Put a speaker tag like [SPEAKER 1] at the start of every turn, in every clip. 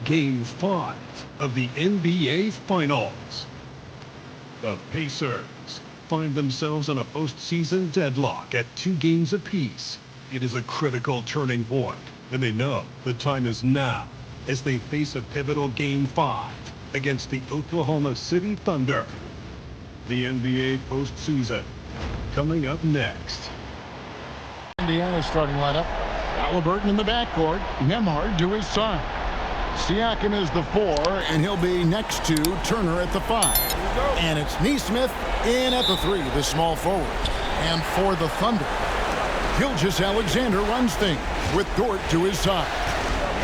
[SPEAKER 1] Game 5 of the NBA Finals. The Pacers find themselves in a postseason deadlock at 2 games apiece. It is a critical turning point, and they know the time is now as they face a pivotal Game 5 against the Oklahoma City Thunder. The NBA postseason coming up next.
[SPEAKER 2] Indiana's starting lineup. Haliburton in the backcourt. Nembhard to his side. Siakam is the 4, and he'll be next to Turner at the 5. And it's Nesmith in at the 3, the small forward. And for the Thunder, 𝙤𝙤𝙪 runs things with Dort to his side.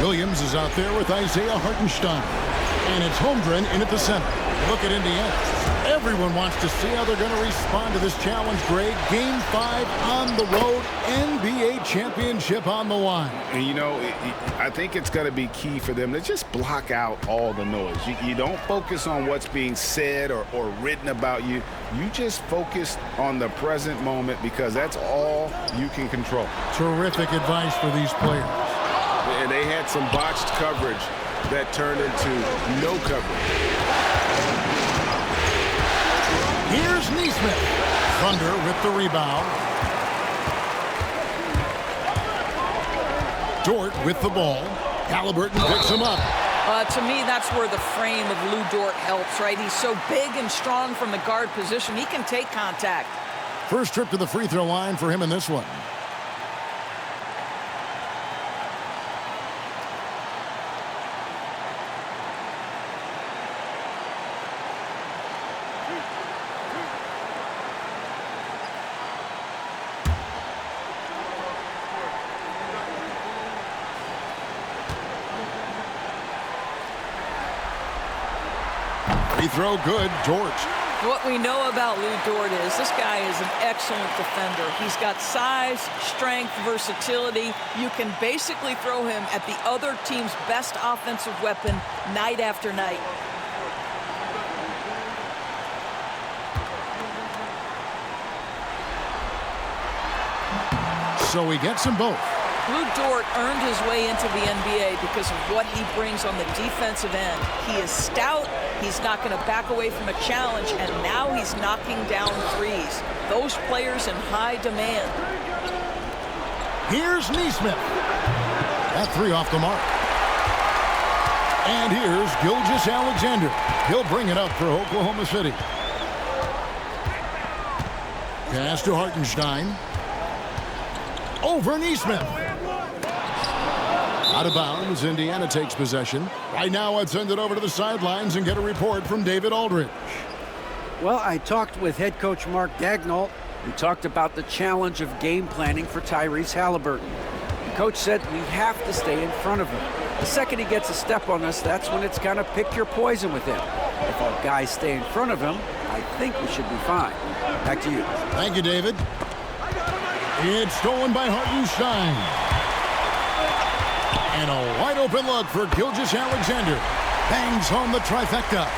[SPEAKER 2] Williams is out there with Isaiah Hartenstein. And it's Holmgren in at the center. Look at Indiana. Everyone wants to see how they're going to respond to this challenge, Greg. Game 5 on the road, NBA championship on the line.
[SPEAKER 3] And, you know, I think it's going to be key for them to just block out all the noise. You don't focus on what's being said or written about you. You just focus on the present moment because that's all you can control.
[SPEAKER 2] Terrific advice for these players.
[SPEAKER 3] And they had some botched coverage that turned into no coverage.
[SPEAKER 2] Here's Nesmith. Thunder with the rebound. Dort with the ball. Haliburton picks him up.
[SPEAKER 4] To me, that's where the frame of Lou Dort helps, right? He's so big and strong from the guard position. He can take contact.
[SPEAKER 2] First trip to the free throw line for him in this one. Free throw good, Dort.
[SPEAKER 4] What we know about Lou Dort is this guy is an excellent defender. He's got size, strength, versatility. You can basically throw him at the other team's best offensive weapon night after night.
[SPEAKER 2] So he gets them both.
[SPEAKER 4] Lou Dort earned his way into the NBA because of what he brings on the defensive end. He is stout, he's not going to back away from a challenge, and now he's knocking down threes. Those players in high demand.
[SPEAKER 2] Here's Nesmith. That 3 off the mark. And here's 𝙤𝙤𝙪. He'll bring it up for Oklahoma City. Pass to Hartenstein. Over Nesmith. Out of bounds, Indiana takes possession. Right now, let's send it over to the sidelines and get a report from David Aldridge.
[SPEAKER 5] Well, I talked with head coach Mark Daigneault. We talked about the challenge of game planning for Tyrese Haliburton. The coach said we have to stay in front of him. The second he gets a step on us, that's when it's kind of pick your poison with him. If our guys stay in front of him, I think we should be fine. Back to you.
[SPEAKER 2] Thank you, David. It's stolen by Hartenstein. And a wide-open look for 𝙤𝙤𝙪. Bangs home the trifecta.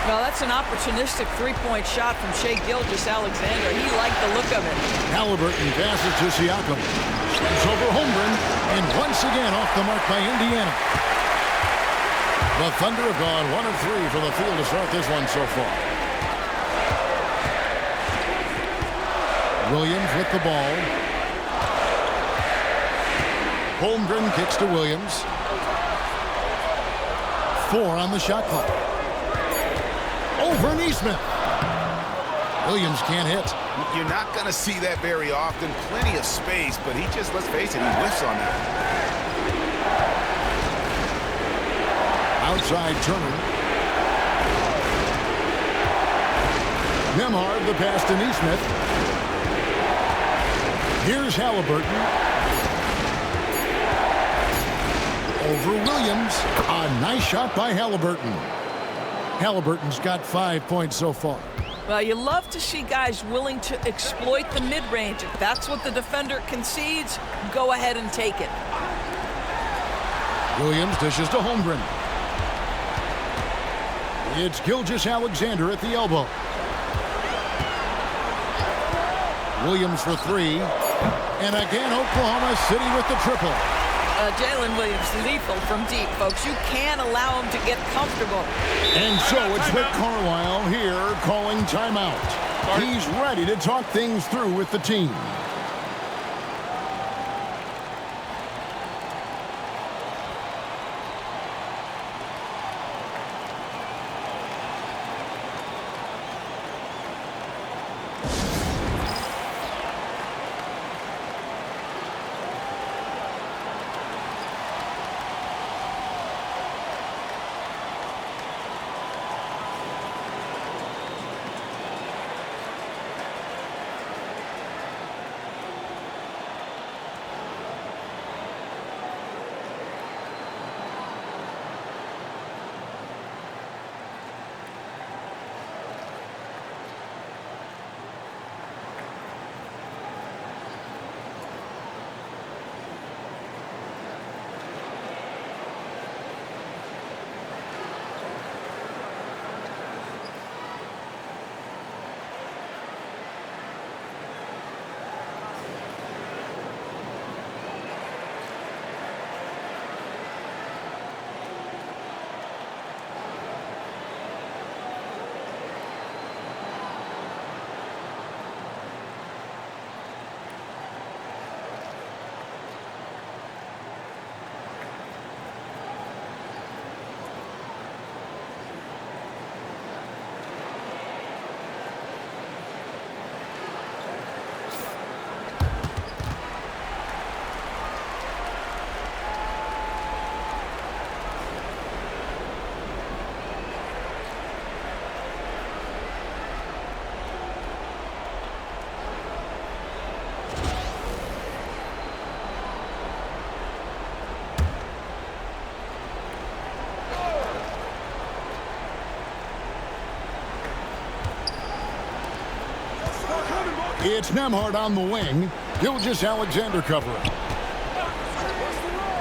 [SPEAKER 4] Well, that's an opportunistic three-point shot from Shai 𝙤𝙤𝙪. He liked the look of it.
[SPEAKER 2] Haliburton passes to Siakam. Steps over Holmgren. And once again off the mark by Indiana. The Thunder have gone 1 of 3 from the field to start this one so far. Williams with the ball. Holmgren kicks to Williams. 4 on the shot clock. Over Nesmith. Williams can't hit.
[SPEAKER 3] You're not going to see that very often. Plenty of space, but he just, let's face it, he whiffs on that.
[SPEAKER 2] Outside Turner. Nembhard the pass to Nesmith. Here's Haliburton. Over Williams. A nice shot by Haliburton. Haliburton's got 5 points so far.
[SPEAKER 4] Well, you love to see guys willing to exploit the mid-range. If that's what the defender concedes, go ahead and take it.
[SPEAKER 2] Williams dishes to Holmgren. It's 𝙤𝙤𝙪 at the elbow. Williams for 3. And again, Oklahoma City with the triple.
[SPEAKER 4] Jalen Williams, lethal from deep, folks. You can't allow him to get comfortable.
[SPEAKER 2] And so it's Rick Carlisle here calling timeout. He's ready to talk things through with the team. It's Nembhard on the wing. 𝙤𝙤𝙪𝙧 covering.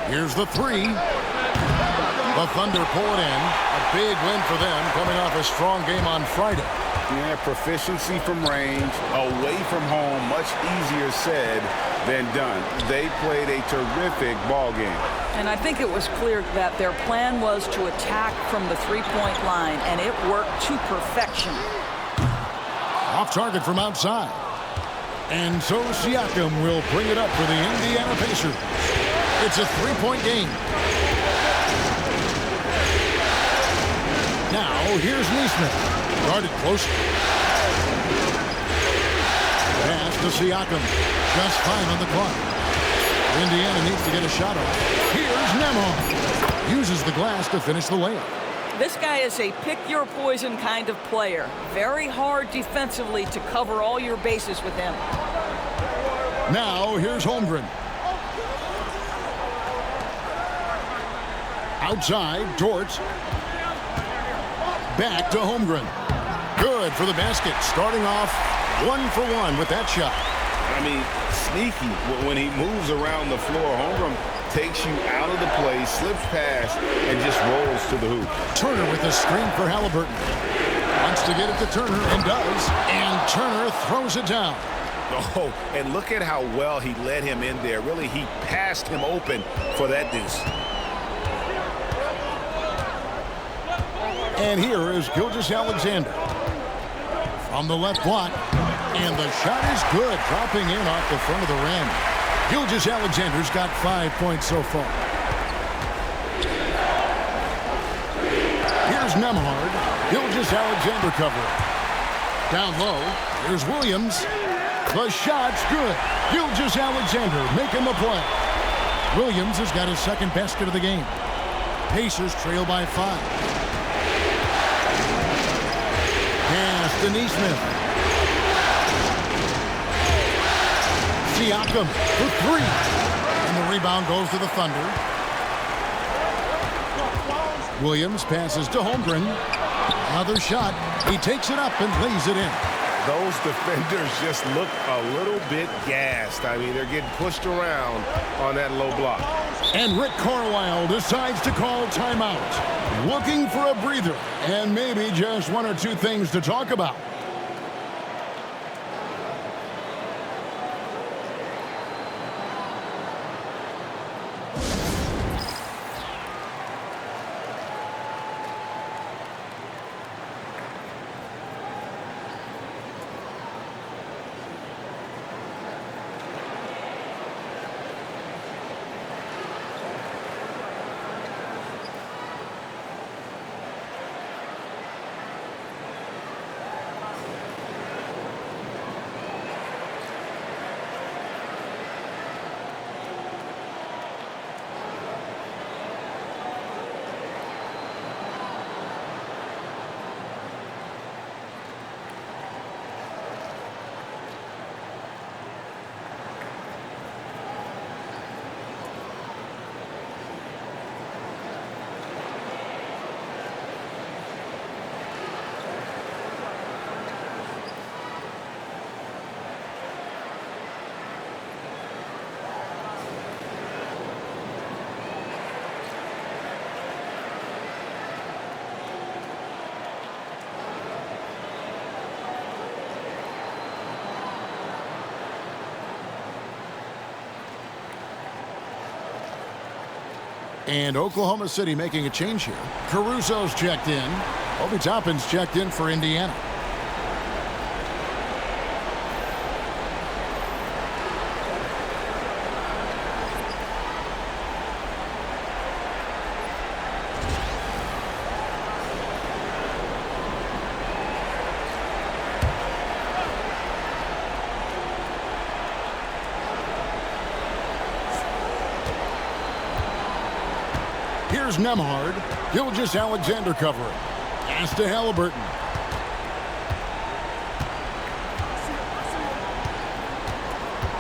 [SPEAKER 2] Here's the three. The Thunder pull it in. A big win for them coming off a strong game on Friday.
[SPEAKER 3] Yeah, proficiency from range, away from home, much easier said than done. They played a terrific ball game.
[SPEAKER 4] And I think it was clear that their plan was to attack from the three-point line, and it worked to perfection.
[SPEAKER 2] Off target from outside. And so Siakam will bring it up for the Indiana Pacers. It's a three-point game. Now here's Nesmith. Guarded closely. Pass to Siakam. Just 5 on the clock. Indiana needs to get a shot off. Here's Nembhard. Uses the glass to finish the layup.
[SPEAKER 4] This guy is a pick-your-poison kind of player. Very hard defensively to cover all your bases with him.
[SPEAKER 2] Now here's Holmgren. Outside, Dort. Back to Holmgren. Good for the basket. Starting off 1 for 1 with that shot.
[SPEAKER 3] I mean, sneaky when he moves around the floor. Holmgren takes you out of the play, slips past, and just rolls to the hoop.
[SPEAKER 2] Turner with a screen for Haliburton. Wants to get it to Turner, and does. And Turner throws it down.
[SPEAKER 3] Oh, and look at how well he led him in there. Really, he passed him open for that deuce.
[SPEAKER 2] And here is 𝙤𝙤𝙪𝙧 from the left block. And the shot is good, dropping in off the front of the rim. 𝙤𝙤𝙪's got 5 points so far. Here's Nembhard. 𝙤𝙤𝙪 covering. Down low, here's Williams. The shot's good. 𝙤𝙤𝙪 making the play. Williams has got his second basket of the game. Pacers trail by 5. Pass to Nesmith. Siakam for 3. And the rebound goes to the Thunder. Williams passes to Holmgren. Another shot. He takes it up and lays it in.
[SPEAKER 3] Those defenders just look a little bit gassed. I mean, they're getting pushed around on that low block.
[SPEAKER 2] And Rick Carlisle decides to call timeout. Looking for a breather and maybe just 1 or 2 things to talk about. And Oklahoma City making a change here. Caruso's checked in. Obi Toppin's checked in for Indiana. Here's Nembhard. 𝙤𝙤𝙪 covering. Pass to Haliburton.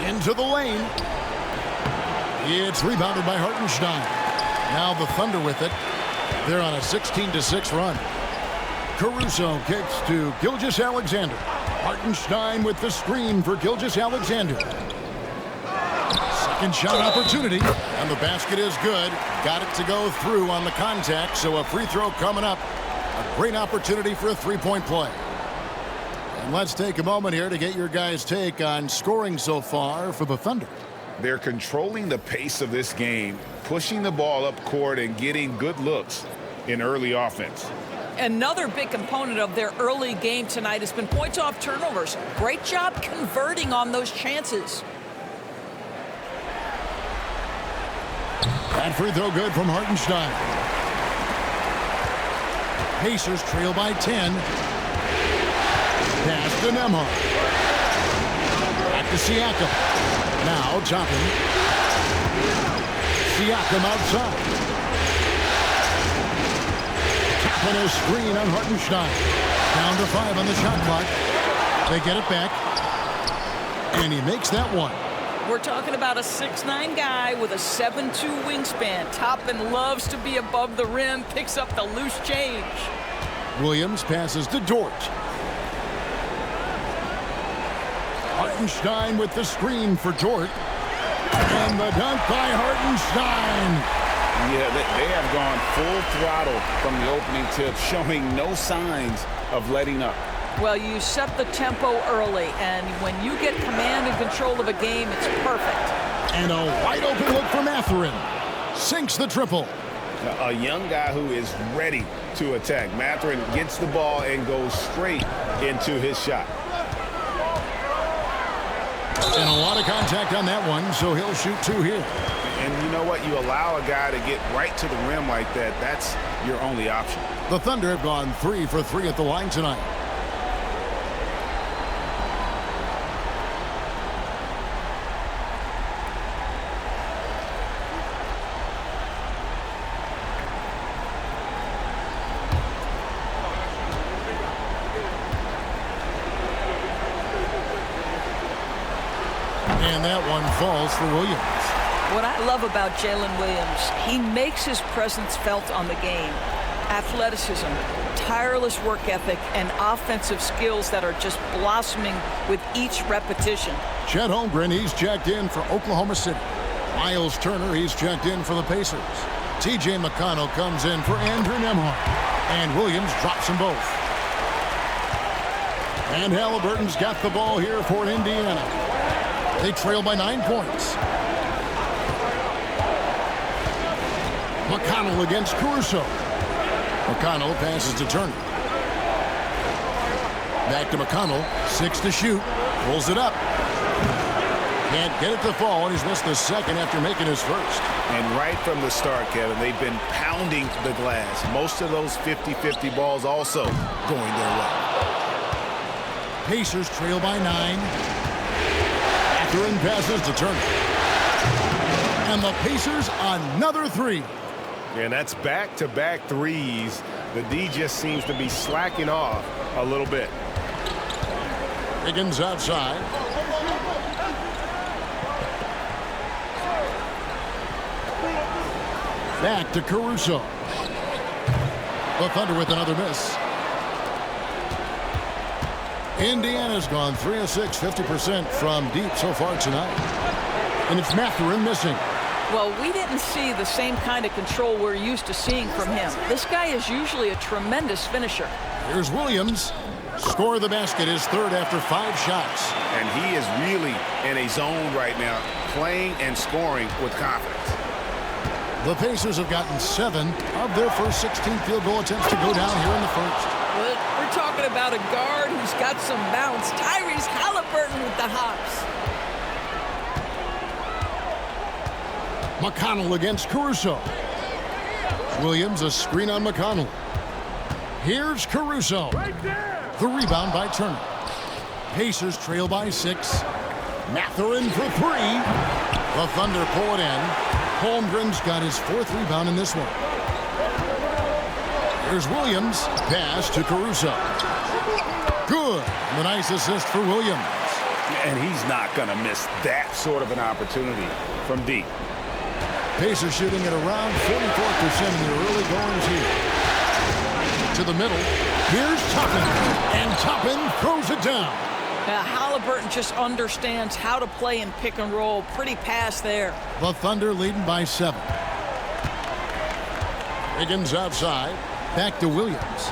[SPEAKER 2] Into the lane. It's rebounded by Hartenstein. Now the Thunder with it. They're on a 16-6 run. Caruso kicks to 𝙤𝙤𝙪. Hartenstein with the screen for 𝙤𝙤𝙪. Second shot opportunity, and the basket is good. Got it to go through on the contact, so a free throw coming up. A great opportunity for a three-point play. And let's take a moment here to get your guys' take on scoring so far for the Thunder.
[SPEAKER 3] They're controlling the pace of this game, pushing the ball up court and getting good looks in early offense.
[SPEAKER 4] Another big component of their early game tonight has been points off turnovers. Great job converting on those chances.
[SPEAKER 2] That free throw good from Hartenstein. Pacers trail by 10. Pass to Nembhard. Back to Siakam. Now Toppin. Siakam outside. Toppin is screen on Hartenstein. Down to 5 on the shot clock. They get it back. And he makes that one.
[SPEAKER 4] We're talking about a 6'9" guy with a 7'2" wingspan. Toppin loves to be above the rim, picks up the loose change.
[SPEAKER 2] Williams passes to Dort. Hartenstein with the screen for Dort. And the dunk by Hartenstein.
[SPEAKER 3] Yeah, they have gone full throttle from the opening tip, showing no signs of letting up.
[SPEAKER 4] Well, you set the tempo early, and when you get command and control of a game, it's perfect.
[SPEAKER 2] And a wide-open look for Mathurin. Sinks the triple.
[SPEAKER 3] A young guy who is ready to attack. Mathurin gets the ball and goes straight into his shot.
[SPEAKER 2] And a lot of contact on that one, so he'll shoot 2 here.
[SPEAKER 3] And you know what? You allow a guy to get right to the rim like that, that's your only option.
[SPEAKER 2] The Thunder have gone 3 for 3 at the line tonight. And that one falls for Williams.
[SPEAKER 4] What I love about Jalen Williams, he makes his presence felt on the game. Athleticism, tireless work ethic, and offensive skills that are just blossoming with each repetition.
[SPEAKER 2] Chet Holmgren, he's checked in for Oklahoma City. Miles Turner, he's checked in for the Pacers. T.J. McConnell comes in for Andrew Nembhard. And Williams drops them both. And Haliburton's got the ball here for Indiana. They trail by 9 points. McConnell against Caruso. McConnell passes to Turner. Back to McConnell. 6 to shoot. Pulls it up. Can't get it to fall, and he's missed the second after making his first.
[SPEAKER 3] And right from the start, Kevin, they've been pounding the glass. Most of those 50-50 balls also going their way.
[SPEAKER 2] Pacers trail by 9. Mathurin passes to Turner. And the Pacers another 3.
[SPEAKER 3] And that's back-to-back threes. The D just seems to be slacking off a little bit.
[SPEAKER 2] Higgins outside. Back to Caruso. The Thunder with another miss. Indiana's gone 3 of 6, 50% from deep so far tonight. And it's Mathurin missing.
[SPEAKER 4] Well, we didn't see the same kind of control we're used to seeing from him. This guy is usually a tremendous finisher.
[SPEAKER 2] Here's Williams. Score of the basket, his third after 5 shots.
[SPEAKER 3] And he is really in a zone right now, playing and scoring with confidence.
[SPEAKER 2] The Pacers have gotten 7 of their first 16 field goal attempts to go down here in the first.
[SPEAKER 4] Well, we're talking about a guard who's got some bounce. Tyrese Haliburton with the hops.
[SPEAKER 2] McConnell against Caruso. Williams, a screen on McConnell. Here's Caruso. The rebound by Turner. Pacers trail by 6. Mathurin for 3. The Thunder pull it in. Holmgren's got his 4th rebound in this one. Here's Williams. Pass to Caruso. Good. The nice assist for Williams.
[SPEAKER 3] And he's not going to miss that sort of an opportunity from deep.
[SPEAKER 2] Pacers shooting at around 44% in their early goings here. To the middle. Here's Toppin. And Toppin throws it down.
[SPEAKER 4] Now, Haliburton just understands how to play in pick and roll. Pretty pass there.
[SPEAKER 2] The Thunder leading by 7. Higgins outside. Back to Williams.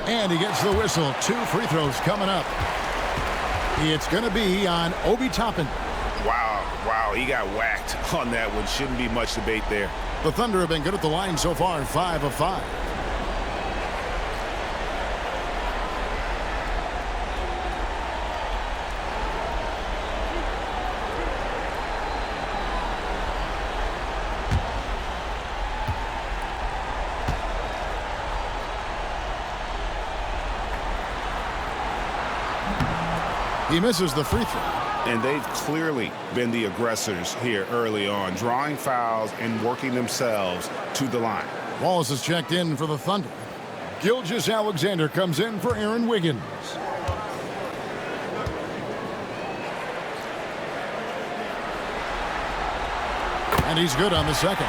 [SPEAKER 2] And he gets the whistle. 2 free throws coming up. It's going to be on Obi Toppin.
[SPEAKER 3] Wow, he got whacked on that one. Shouldn't be much debate there.
[SPEAKER 2] The Thunder have been good at the line so far, 5 of 5. He misses the free throw.
[SPEAKER 3] And they've clearly been the aggressors here early on, drawing fouls and working themselves to the line.
[SPEAKER 2] Wallace is checked in for the Thunder. Gilgeous-Alexander comes in for Aaron Wiggins. And he's good on the second.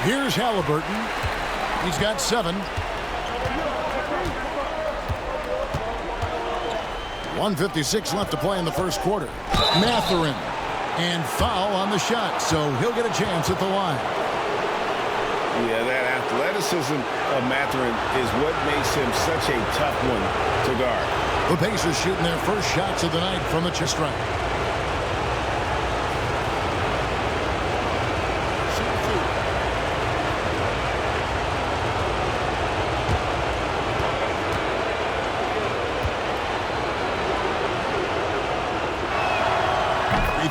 [SPEAKER 2] Here's Haliburton. He's got 7. 1:56 left to play in the first quarter. Mathurin. And foul on the shot, so he'll get a chance at the line.
[SPEAKER 3] Yeah, that athleticism of Mathurin is what makes him such a tough one to guard.
[SPEAKER 2] The Pacers shooting their first shots of the night from the chest stripe.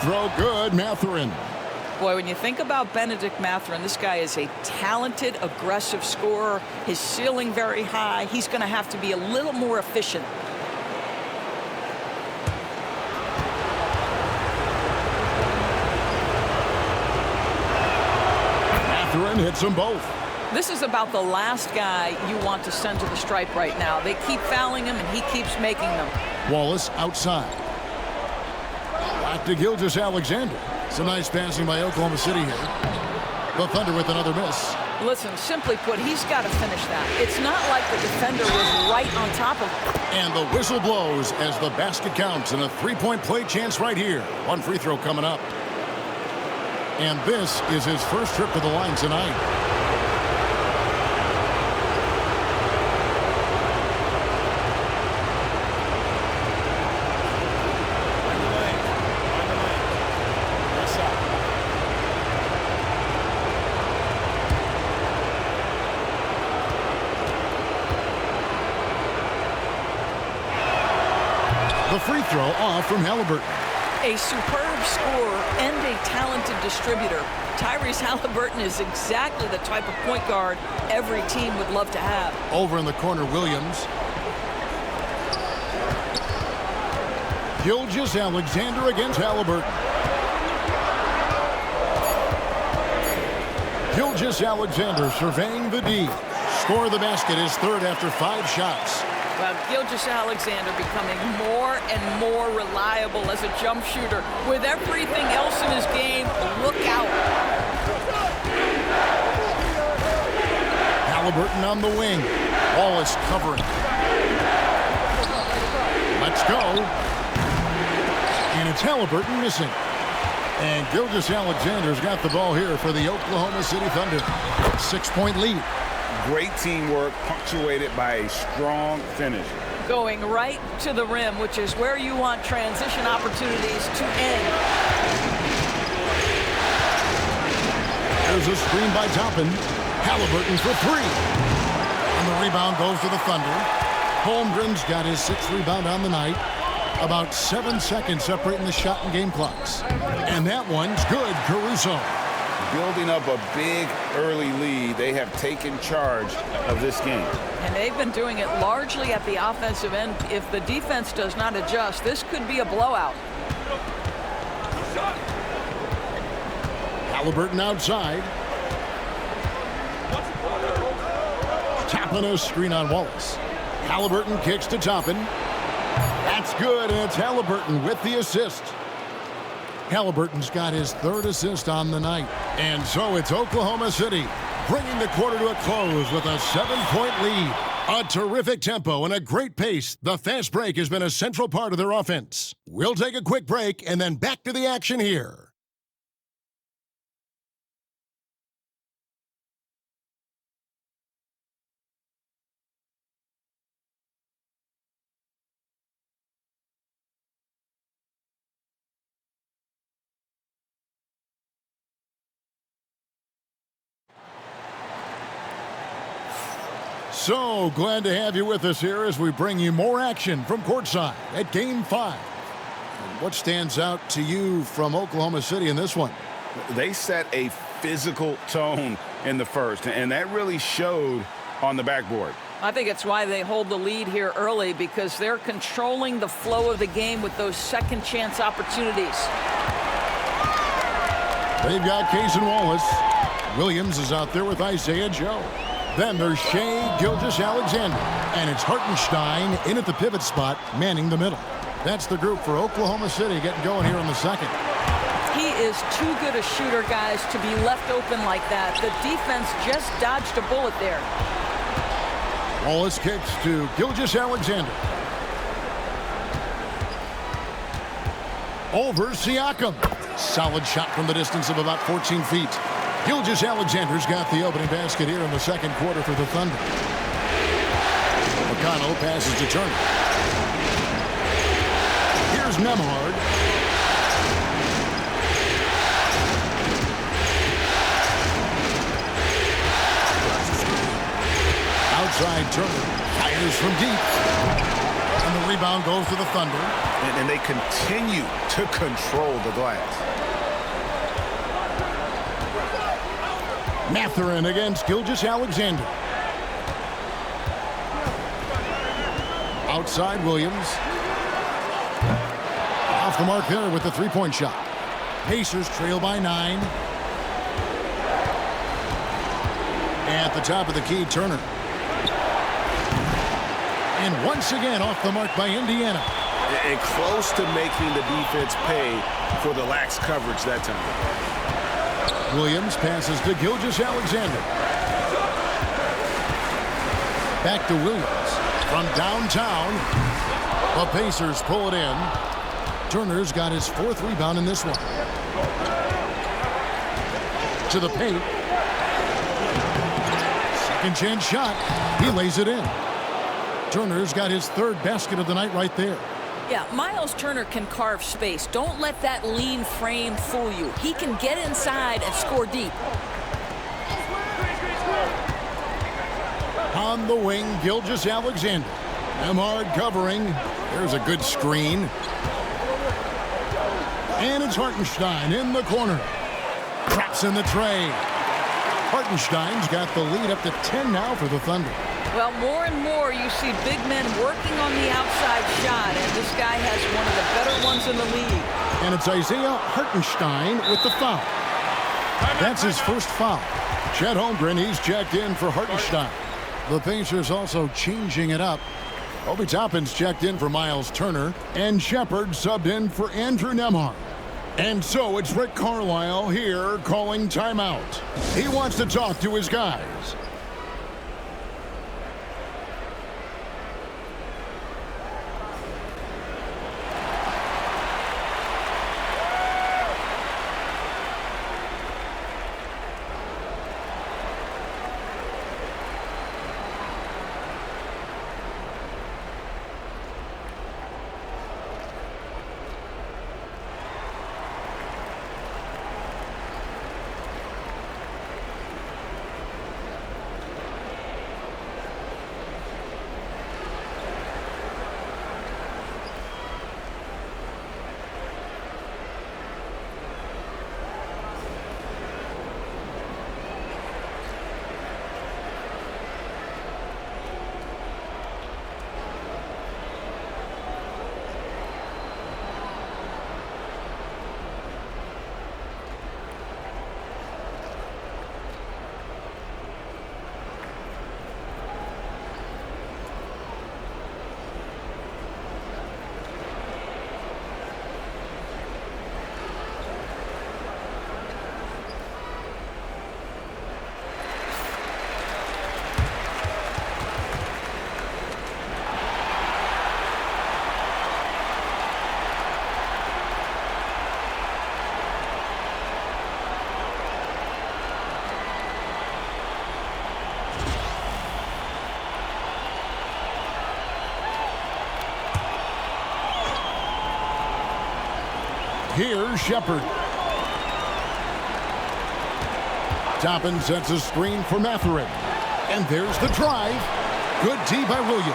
[SPEAKER 2] Throw good, Mathurin.
[SPEAKER 4] Boy, when you think about Benedict Mathurin, this guy is a talented, aggressive scorer. His ceiling very high. He's going to have to be a little more efficient.
[SPEAKER 2] Mathurin hits them both.
[SPEAKER 4] This is about the last guy you want to send to the stripe right now. They keep fouling him, and he keeps making them.
[SPEAKER 2] Wallace outside. Back to Gilgeous-Alexander. Some nice passing by Oklahoma City here. The Thunder with another miss.
[SPEAKER 4] Listen, simply put, he's got to finish that. It's not like the defender was right on top of him.
[SPEAKER 2] And the whistle blows as the basket counts and a 3-point play chance right here. 1 free throw coming up. And this is his first trip to the line tonight. The free throw off from Haliburton.
[SPEAKER 4] A superb scorer and a talented distributor. Tyrese Haliburton is exactly the type of point guard every team would love to have.
[SPEAKER 2] Over in the corner, Williams. Gilgeous-Alexander against Haliburton. Gilgeous-Alexander surveying the D. Score of the basket, his 3rd after 5 shots.
[SPEAKER 4] Well, Gilgeous-Alexander becoming more and more reliable as a jump shooter. With everything else in his game, look out.
[SPEAKER 2] Haliburton on the wing. Wallace covering. Let's go. And it's Haliburton missing. And Gilgeous-Alexander's got the ball here for the Oklahoma City Thunder. 6-point lead.
[SPEAKER 3] Great teamwork punctuated by a strong finish.
[SPEAKER 4] Going right to the rim, which is where you want transition opportunities to end.
[SPEAKER 2] There's a screen by Toppin. Haliburton for three. And the rebound goes to the Thunder. Holmgren's got his sixth rebound on the night. About 7 seconds separating the shot and game clocks. And that one's good, Caruso.
[SPEAKER 3] Building up a big early lead. They have taken charge of this game.
[SPEAKER 4] And they've been doing it largely at the offensive end. If the defense does not adjust, this could be a blowout.
[SPEAKER 2] Haliburton outside. Toppin a screen on Wallace. Haliburton kicks to Toppin. That's good, and it's Haliburton with the assist. Haliburton's got his third assist on the night. And so it's Oklahoma City bringing the quarter to a close with a 7-point lead. A terrific tempo and a great pace. The fast break has been a central part of their offense. We'll take a quick break and then back to the action here. So glad to have you with us here as we bring you more action from courtside at Game 5. And what stands out to you from Oklahoma City in this one?
[SPEAKER 3] They set a physical tone in the first, and that really showed on the backboard.
[SPEAKER 4] I think it's why they hold the lead here early, because they're controlling the flow of the game with those second chance opportunities.
[SPEAKER 2] They've got Case and Wallace. Williams is out there with Isaiah Joe. Then there's Shai, Gilgeous-Alexander, and it's Hartenstein in at the pivot spot, manning the middle. That's the group for Oklahoma City getting going here in the second.
[SPEAKER 4] He is too good a shooter, guys, to be left open like that. The defense just dodged a bullet there.
[SPEAKER 2] Wallace kicks to Gilgeous-Alexander. Over Siakam. Solid shot from the distance of about 14 feet. Gilgeous-Alexander's got the opening basket here in the second quarter for the Thunder. McConnell passes to Turner. Here's Nembhard. Outside Turner. Fires from deep. And the rebound goes to the Thunder.
[SPEAKER 3] And they continue to control the glass.
[SPEAKER 2] Mathurin against Gilgeous-Alexander. Outside Williams. Off the mark there with the three-point shot. Pacers trail by 9. At the top of the key, Turner. And once again off the mark by Indiana.
[SPEAKER 3] And close to making the defense pay for the lax coverage that time.
[SPEAKER 2] Williams passes to Gilgeous-Alexander. Back to Williams. From downtown, the Pacers pull it in. Turner's got his fourth rebound in this one. To the paint. Second chance shot. He lays it in. Turner's got his third basket of the night right there.
[SPEAKER 4] Yeah, Miles Turner can carve space. Don't let that lean frame fool you. He can get inside and score deep.
[SPEAKER 2] On the wing, Gilgeous-Alexander. Nembhard covering. There's a good screen. And it's Hartenstein in the corner. Traps in the tray. Hartenstein's got the lead up to 10 now for the Thunder.
[SPEAKER 4] Well, more and more you see big men working on the outside shot, and this guy has one of the better ones in the league.
[SPEAKER 2] And it's Isaiah Hartenstein with the foul. That's his first foul. Chet Holmgren, he's checked in for Hartenstein. The Pacers also changing it up. Obi Toppin's checked in for Miles Turner, and Shepard subbed in for Andrew Nembhard. And so it's Rick Carlisle here calling timeout. He wants to talk to his guys. Here's Shepherd. Toppin sets a screen for Mathurin. And there's the drive. Good D by Williams.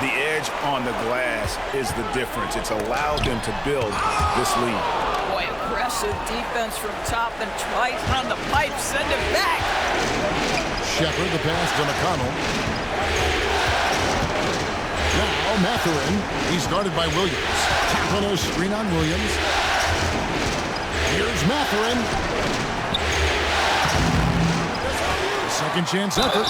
[SPEAKER 3] The edge on the glass is the difference. It's allowed them to build this lead.
[SPEAKER 4] Boy, aggressive defense from Toppin. Twice on the pipe. Send it back.
[SPEAKER 2] Shepherd, the pass to McConnell. Now Mathurin. He's guarded by Williams. Tapping a screen on Williams. Here's Mathurin. Second chance effort.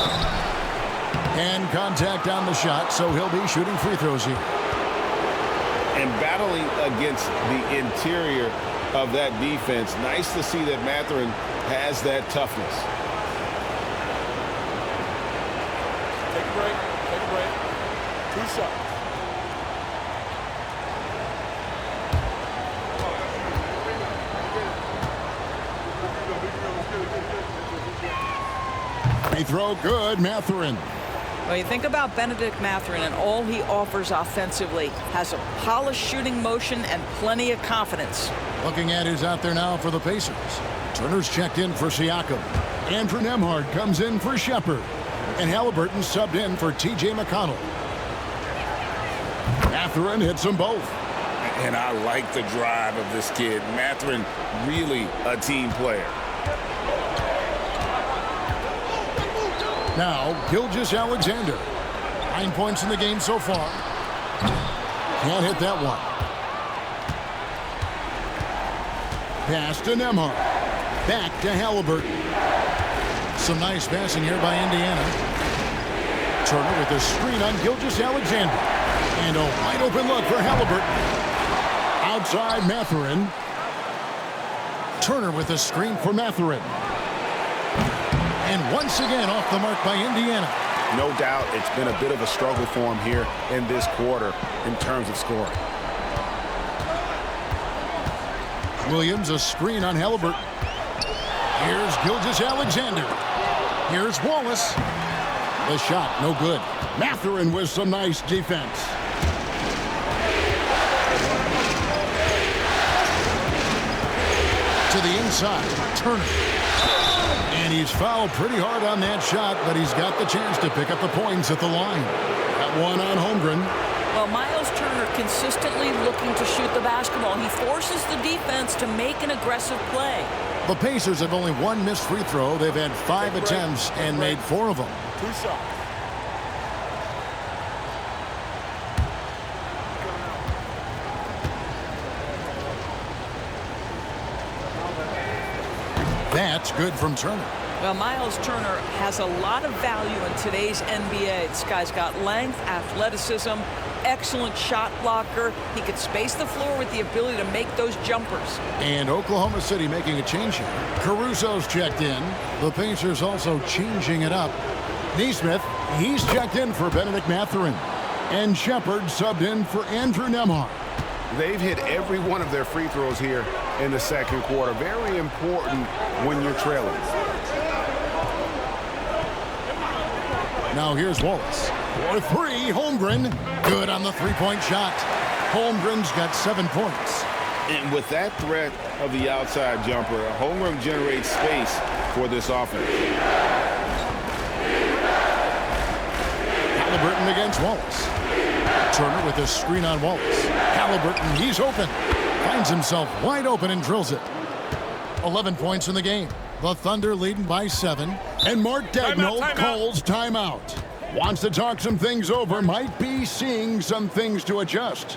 [SPEAKER 2] And contact on the shot, so he'll be shooting free throws here.
[SPEAKER 3] And battling against the interior of that defense, nice to see that Mathurin has that toughness.
[SPEAKER 6] Take a break. Take a break. 2 shots.
[SPEAKER 2] Free throw good, Mathurin.
[SPEAKER 4] Well, you think about Benedict Mathurin and all he offers offensively. Has a polished shooting motion and plenty of confidence.
[SPEAKER 2] Looking at who's out there now for the Pacers. Turner's checked in for Siakam. Andrew Nembhard comes in for Shepherd. And Haliburton subbed in for T.J. McConnell. Mathurin hits them both.
[SPEAKER 3] And I like the drive of this kid. Mathurin, really a team player.
[SPEAKER 2] Now, 𝙤𝙤𝙧𝙗. 9 points in the game so far. Can't hit that one. Pass to Nembhard. Back to Haliburton. Some nice passing here by Indiana. Turner with a screen on 𝙤𝙤𝙧𝙗. And a wide open look for Haliburton. Outside Mathurin. Turner with a screen for Mathurin. And once again off the mark by Indiana.
[SPEAKER 3] No doubt it's been a bit of a struggle for him here in this quarter in terms of scoring.
[SPEAKER 2] Williams a screen on Haliburton. Here's 𝙤𝙤𝙧𝙗. Here's Wallace. The shot no good. Mathurin with some nice defense. To the inside, Turner. And he's fouled pretty hard on that shot, but he's got the chance to pick up the points at the line. That one on Holmgren.
[SPEAKER 4] Well, Miles Turner consistently looking to shoot the basketball. He forces the defense to make an aggressive play.
[SPEAKER 2] The Pacers have only one missed free throw. They've had 5 attempts and made 4 of them.
[SPEAKER 6] 2 shots.
[SPEAKER 2] That's good from Turner.
[SPEAKER 4] Well, Miles Turner has a lot of value in today's NBA. This guy's got length, athleticism, excellent shot blocker. He could space the floor with the ability to make those jumpers.
[SPEAKER 2] And Oklahoma City making a change here. Caruso's checked in. The Pacers also changing it up. Nesmith, he's checked in for Benedict Mathurin. And Shepherd subbed in for Andrew Nembhard.
[SPEAKER 3] They've hit every one of their free throws here in the second quarter. Very important when you're trailing.
[SPEAKER 2] Now here's Wallace. For 3, Holmgren. Good on the three-point shot. Holmgren's got 7 points.
[SPEAKER 3] And with that threat of the outside jumper, Holmgren generates space for this offense.
[SPEAKER 2] Haliburton against Wallace. Turner with a screen on Wallace. Haliburton, he's open. Finds himself wide open and drills it. 11 points in the game. The Thunder leading by 7. And Mark Daigneault calls timeout. Wants to talk some things over. Might be seeing some things to adjust.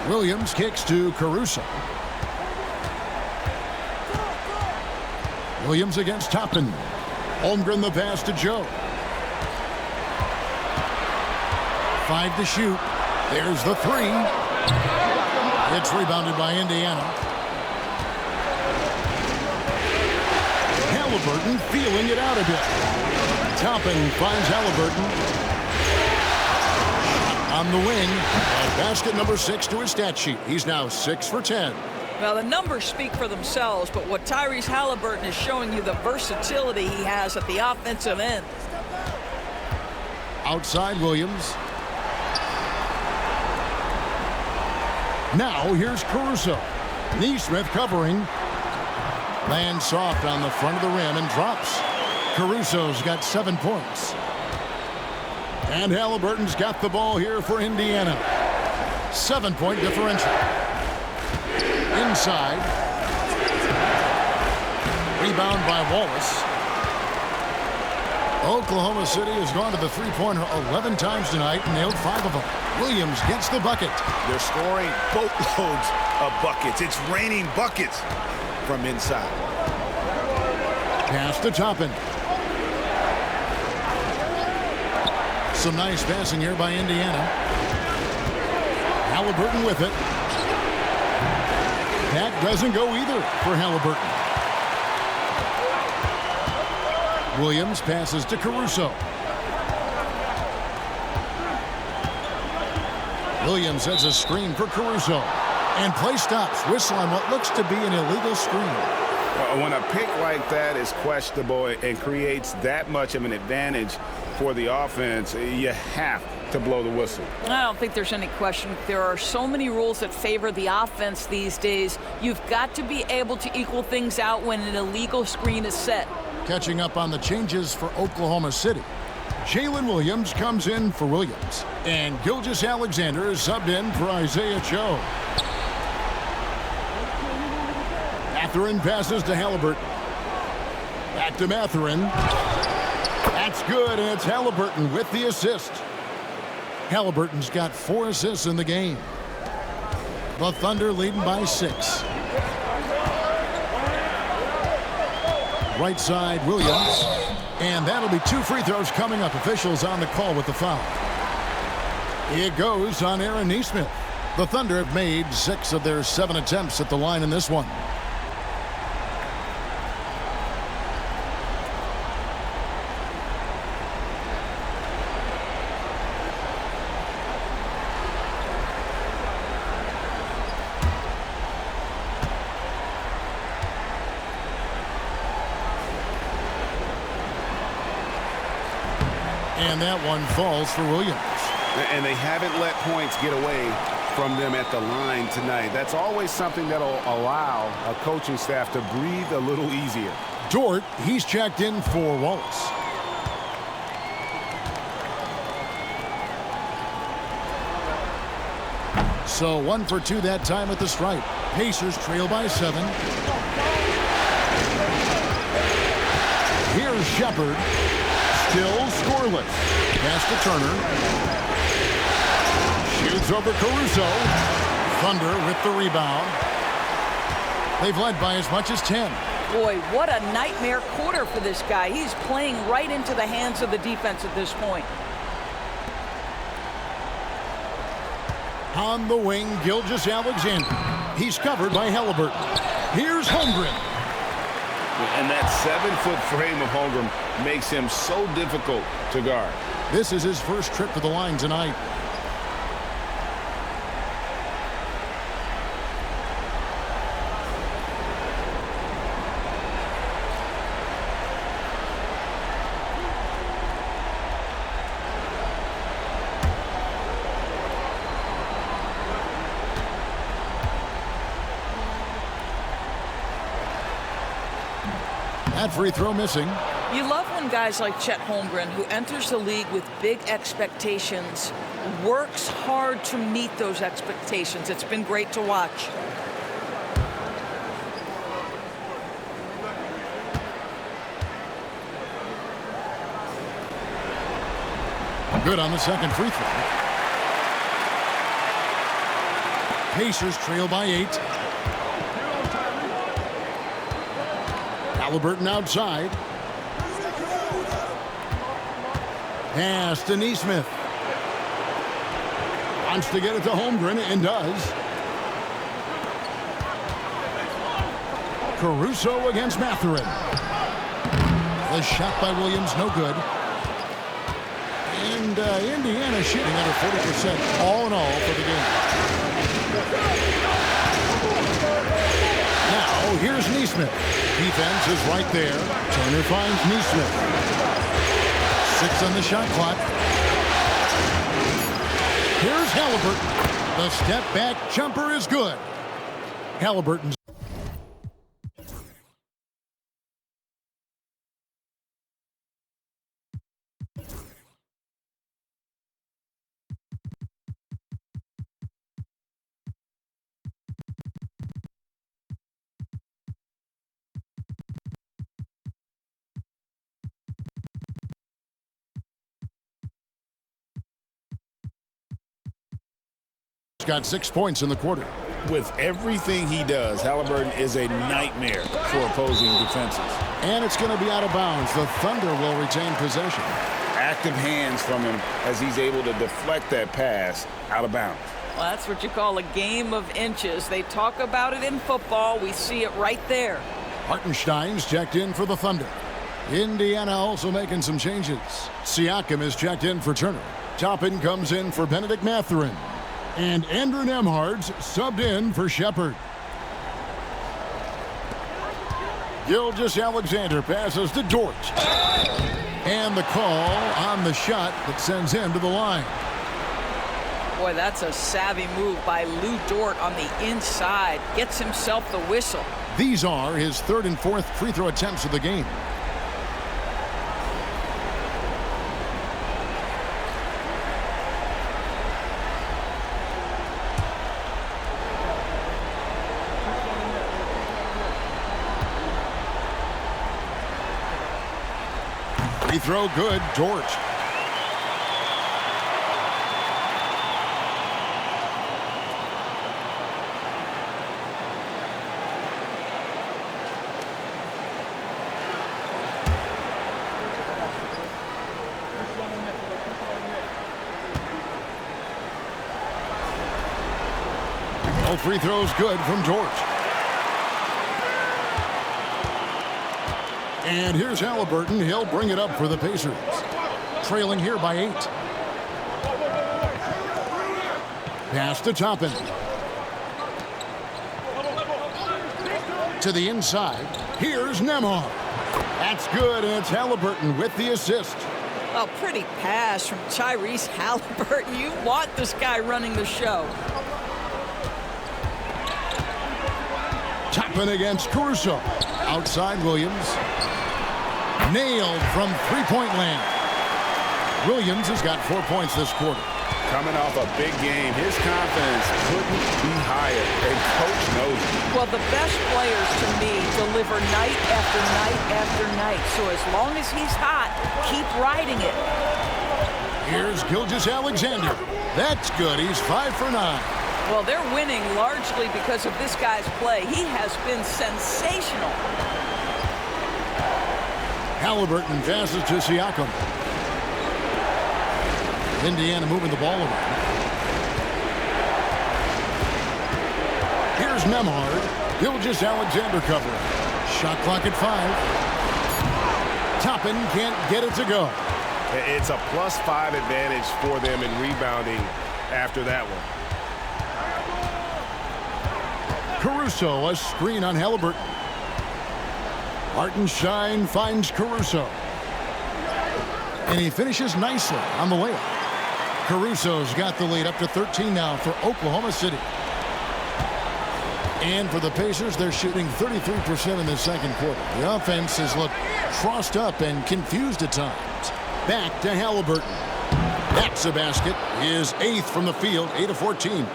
[SPEAKER 2] Williams kicks to Caruso. Williams against Toppin. Holmgren the pass to Joe. 5 to shoot. There's the 3. It's rebounded by Indiana. Haliburton feeling it out a bit. Toppin finds Haliburton on the wing. And basket number 6 to his stat sheet. He's now 6 for 10.
[SPEAKER 4] Well, the numbers speak for themselves, but what Tyrese Haliburton is showing you, the versatility he has at the offensive end.
[SPEAKER 2] Outside Williams. Now here's Caruso. Nesmith covering. Lands soft on the front of the rim and drops. Caruso's got 7 points. And Haliburton's got the ball here for Indiana. 7-point differential. Inside. Rebound by Wallace. Oklahoma City has gone to the three-pointer 11 times tonight and nailed 5 of them. Williams gets the bucket.
[SPEAKER 3] They're scoring boatloads of buckets. It's raining buckets from inside.
[SPEAKER 2] Pass to Toppin. Some nice passing here by Indiana. Haliburton with it. That doesn't go either for Haliburton. Williams passes to Caruso. Williams has a screen for Caruso. And play stops. Whistle on what looks to be an illegal screen.
[SPEAKER 3] When a pick like that is questionable and creates that much of an advantage for the offense, you have to blow the whistle.
[SPEAKER 4] I don't think there's any question. There are so many rules that favor the offense these days. You've got to be able to equal things out when an illegal screen is set.
[SPEAKER 2] Catching up on the changes for Oklahoma City. Jalen Williams comes in for Williams. And 𝙤𝙤𝙪 is subbed in for Isaiah Joe. Mathurin passes to Haliburton. Back to Mathurin. That's good, and it's Haliburton with the assist. Haliburton's got 4 assists in the game. The Thunder leading by 6. Right side, Williams. And that'll be 2 free throws coming up. Officials on the call with the foul. It goes on Aaron Nesmith. The Thunder have made 6 of their 7 attempts at the line in this one. And that one falls for Williams.
[SPEAKER 3] And they haven't let points get away from them at the line tonight. That's always something that'll allow a coaching staff to breathe a little easier.
[SPEAKER 2] Dort, he's checked in for Wallace. So 1 for 2 that time at the stripe. Pacers trail by 7. Here's Shepard. Still scoreless. Pass to Turner. Shoots over Caruso. Thunder with the rebound. They've led by as much as 10.
[SPEAKER 4] Boy, what a nightmare quarter for this guy. He's playing right into the hands of the defense at this point.
[SPEAKER 2] On the wing, 𝙤𝙤𝙪. He's covered by Haliburton. Here's Holmgren.
[SPEAKER 3] And that 7-foot frame of Holmgren makes him so difficult to guard.
[SPEAKER 2] This is his first trip to the line tonight. That free throw missing.
[SPEAKER 4] You love when guys like Chet Holmgren, who enters the league with big expectations, works hard to meet those expectations. It's been great to watch.
[SPEAKER 2] Good on the second free throw. Pacers trail by 8. Haliburton outside. Pass to Nesmith. Wants to get it to Holmgren and does. Caruso against Mathurin. The shot by Williams, no good. And Indiana shooting under 40% all in all for the game. Now, here's Nesmith. Defense is right there. Turner finds Nesmith. 6 on the shot clock. Here's Haliburton. The step back jumper is good. Haliburton's got 6 points in the quarter.
[SPEAKER 3] With everything he does, Haliburton is a nightmare for opposing defenses.
[SPEAKER 2] And it's going to be out of bounds. The Thunder will retain possession.
[SPEAKER 3] Active hands from him as he's able to deflect that pass out of bounds.
[SPEAKER 4] Well, that's what you call a game of inches. They talk about it in football. We see it right there.
[SPEAKER 2] Hartenstein's checked in for the Thunder. Indiana also making some changes. Siakam is checked in for Turner. Toppin comes in for Benedict Mathurin. And Andrew Nembhard's subbed in for Shepard. Gilgeous-Alexander passes to Dort. And the call on the shot that sends him to the line.
[SPEAKER 4] Boy, that's a savvy move by Lou Dort on the inside. Gets himself the whistle.
[SPEAKER 2] These are his 3rd and 4th free throw attempts of the game. Free throw good, Dort. All free throws good from Dort. And here's Haliburton. He'll bring it up for the Pacers. Trailing here by 8. Pass to Toppin. To the inside. Here's Nembhard. That's good, and it's Haliburton with the assist.
[SPEAKER 4] A pretty pass from Tyrese Haliburton. You want this guy running the show.
[SPEAKER 2] Toppin against Caruso. Outside Williams. Nailed from three-point land. Williams has got 4 points this quarter.
[SPEAKER 3] Coming off a big game, his confidence couldn't be higher, and coach knows it.
[SPEAKER 4] Well, the best players, to me, deliver night after night after night. So as long as he's hot, keep riding it.
[SPEAKER 2] Here's Gilgeous-Alexander. That's good. He's 5 for 9.
[SPEAKER 4] Well, they're winning largely because of this guy's play. He has been sensational.
[SPEAKER 2] Haliburton passes to Siakam. Indiana moving the ball around. Here's Nembhard. Gilgeous-Alexander covering. Shot clock at 5. Toppin can't get it to go.
[SPEAKER 3] It's a +5 advantage for them in rebounding after that one.
[SPEAKER 2] Caruso, a screen on Haliburton. Hartenstein finds Caruso. And he finishes nicely on the layup. Caruso's got the lead up to 13 now for Oklahoma City. And for the Pacers, they're shooting 33% in the second quarter. The offense has looked crossed up and confused at times. Back to Haliburton. That's a basket. His 8th from the field, 8 of 14.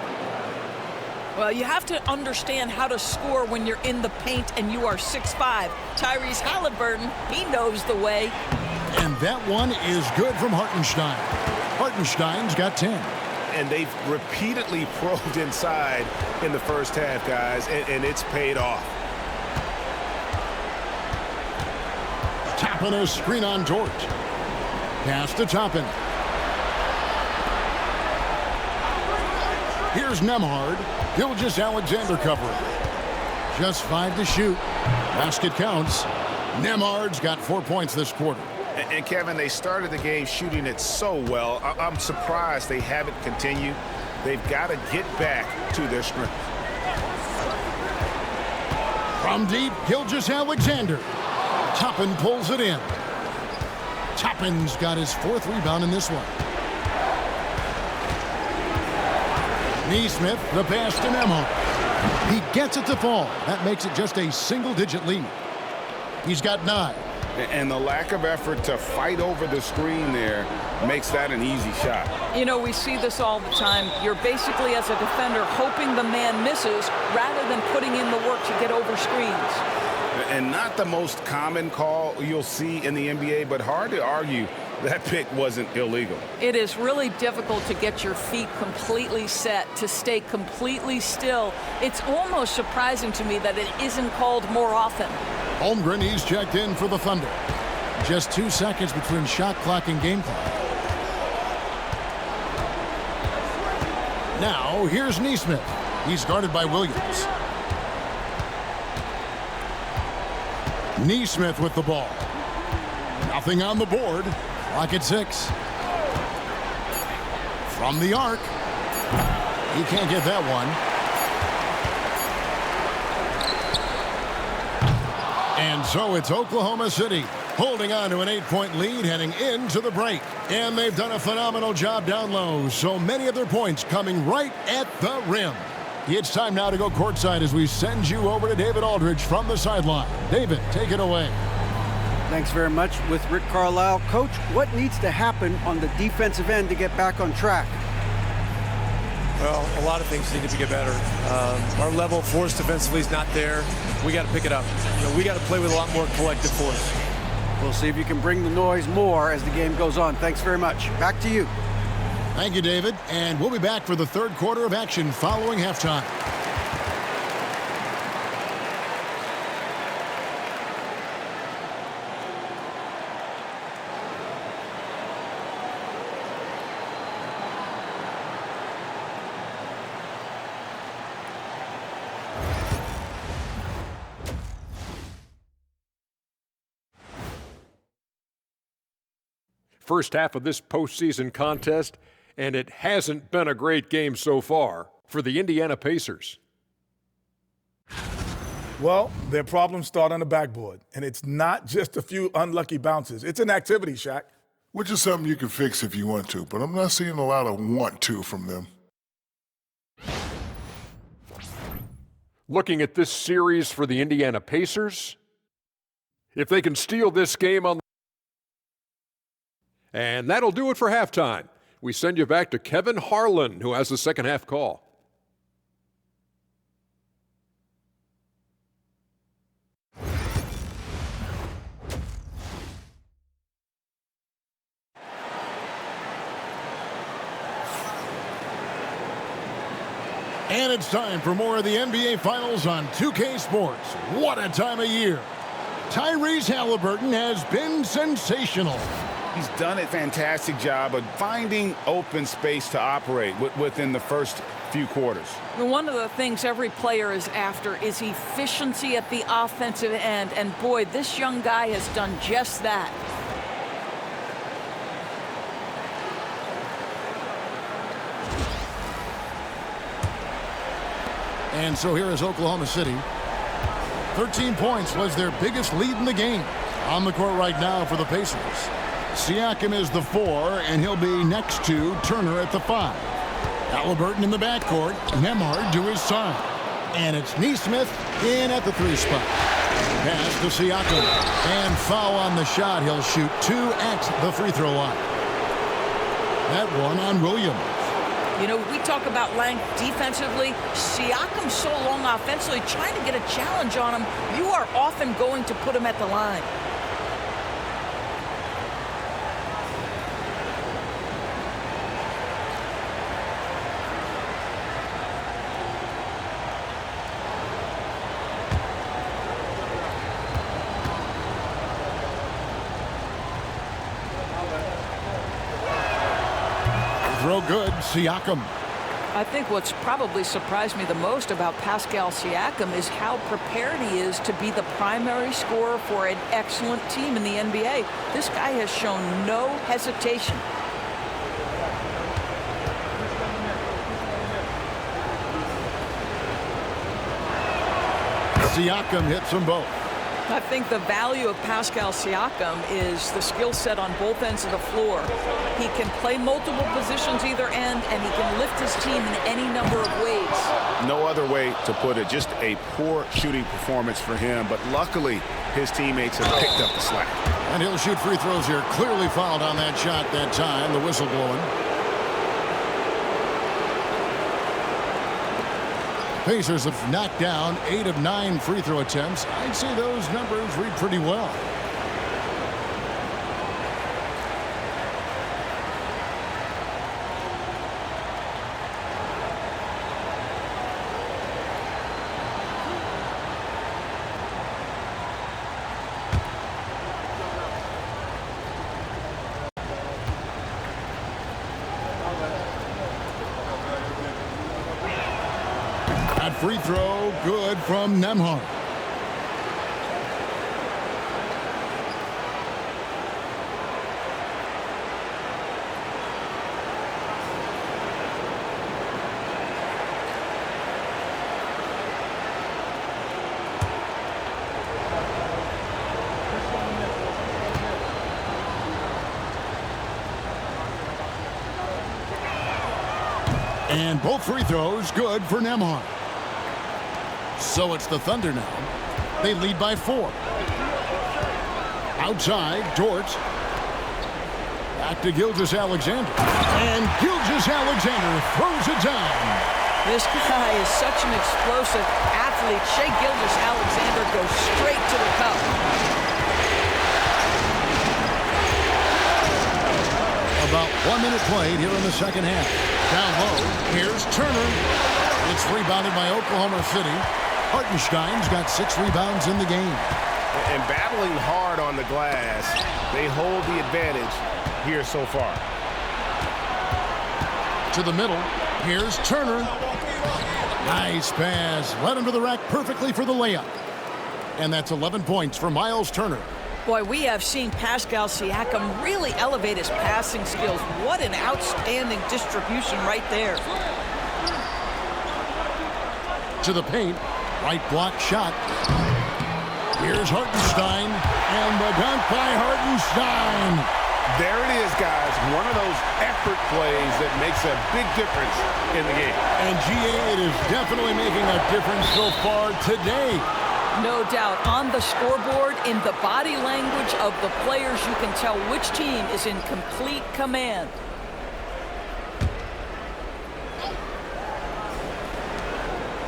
[SPEAKER 4] Well, you have to understand how to score when you're in the paint and you are 6'5". Tyrese Haliburton, he knows the way.
[SPEAKER 2] And that one is good from Hartenstein. Hartenstein's got 10.
[SPEAKER 3] And they've repeatedly probed inside in the first half, guys, and it's paid off.
[SPEAKER 2] Toppin a screen on Dort. Pass to Toppin. Here's Nembhard. 𝙤𝙤𝙪𝙧 covering. Just 5 to shoot. Basket counts. Nembhard's got 4 points this quarter.
[SPEAKER 3] And Kevin, they started the game shooting it so well. I'm surprised they haven't continued. They've got to get back to their strength.
[SPEAKER 2] From deep, 𝙤𝙤𝙪𝙧. Toppin pulls it in. Toppin's got his 4th rebound in this one. Nesmith, the pass to Nembhard. He gets it to fall. That makes it just a single-digit lead. He's got 9.
[SPEAKER 3] And the lack of effort to fight over the screen there makes that an easy shot.
[SPEAKER 4] You know, we see this all the time. You're basically, as a defender, hoping the man misses rather than putting in the work to get over screens.
[SPEAKER 3] And not the most common call you'll see in the NBA, but hard to argue that pick wasn't illegal.
[SPEAKER 4] It is really difficult to get your feet completely set, to stay completely still. It's almost surprising to me that it isn't called more often.
[SPEAKER 2] Holmgren, he's checked in for the Thunder. Just 2 seconds between shot clock and game clock. Now, here's Nesmith. He's guarded by Williams. Nesmith with the ball. Nothing on the board. Clock at 6. From the arc. He can't get that one. And so it's Oklahoma City holding on to an 8-point lead heading into the break. And they've done a phenomenal job down low. So many of their points coming right at the rim. It's time now to go courtside as we send you over to David Aldridge from the sideline. David, take it away.
[SPEAKER 5] Thanks very much with Rick Carlisle. Coach, what needs to happen on the defensive end to get back on track?
[SPEAKER 6] Well, a lot of things need to get better. Our level of force defensively is not there. We got to pick it up. You know, we got to play with a lot more collective force.
[SPEAKER 5] We'll see if you can bring the noise more as the game goes on. Thanks very much. Back to you.
[SPEAKER 2] Thank you, David. And we'll be back for the third quarter of action following halftime.
[SPEAKER 7] First half of this postseason contest, and it hasn't been a great game so far for the Indiana Pacers.
[SPEAKER 8] Well, their problems start on the backboard, and it's not just a few unlucky bounces. It's an activity, Shaq.
[SPEAKER 9] Which is something you can fix if you want to, but I'm not seeing a lot of want to from them.
[SPEAKER 7] Looking at this series for the Indiana Pacers, if they can steal this game on. And that'll do it for halftime. We send you back to Kevin Harlan, who has the second half call.
[SPEAKER 2] And it's time for more of the NBA Finals on 2K Sports. What a time of year. Tyrese Haliburton has been sensational.
[SPEAKER 3] He's done a fantastic job of finding open space to operate within the first few quarters.
[SPEAKER 4] One of the things every player is after is efficiency at the offensive end, and boy, this young guy has done just that.
[SPEAKER 2] And so here is Oklahoma City. 13 points was their biggest lead in the game. On the court right now for the Pacers. Siakam is the 4, and he'll be next to Turner at the 5. Haliburton in the backcourt. Nembhard to his side. And it's Nesmith in at the 3 spot. Pass to Siakam. And foul on the shot. He'll shoot 2 at the free throw line. That one on Williams.
[SPEAKER 4] You know, we talk about length defensively. Siakam's so long offensively, trying to get a challenge on him, you are often going to put him at the line.
[SPEAKER 2] no good. Siakam.
[SPEAKER 4] I think what's probably surprised me the most about Pascal Siakam is how prepared he is to be the primary scorer for an excellent team in the NBA. This guy has shown no hesitation.
[SPEAKER 2] Siakam hits them both.
[SPEAKER 4] I think the value of Pascal Siakam is the skill set on both ends of the floor. He can play multiple positions either end, and he can lift his team in any number of ways.
[SPEAKER 3] No other way to put it. Just a poor shooting performance for him, but luckily his teammates have picked up the slack.
[SPEAKER 2] And he'll shoot free throws here. Clearly fouled on that shot that time. The whistle blowing. Pacers have knocked down 8 of 9 free throw attempts. I'd say those numbers read pretty well. Free throw good from Nembhard. And both free throws good for Nembhard. So it's the Thunder now. They lead by 4. Outside, Dort. Back to 𝙤𝙤𝙪. And 𝙤𝙤𝙪 throws it down.
[SPEAKER 4] This guy is such an explosive athlete. Shai 𝙤𝙤𝙪 goes straight to the cup.
[SPEAKER 2] About 1 minute played here in the second half. Down low, here's Turner. It's rebounded by Oklahoma City. Hartenstein's got 6 rebounds in the game.
[SPEAKER 3] And battling hard on the glass, they hold the advantage here so far.
[SPEAKER 2] To the middle, here's Turner. Nice pass, led him to the rack perfectly for the layup. And that's 11 points for Miles Turner.
[SPEAKER 4] Boy, we have seen Pascal Siakam really elevate his passing skills. What an outstanding distribution right there.
[SPEAKER 2] To the paint. Right block shot. Here's Hartenstein, and the dunk by Hartenstein.
[SPEAKER 3] There it is, guys. One of those effort plays that makes a big difference in the game.
[SPEAKER 2] And GA, it is definitely making a difference so far today.
[SPEAKER 4] No doubt. On the scoreboard, in the body language of the players, you can tell which team is in complete command.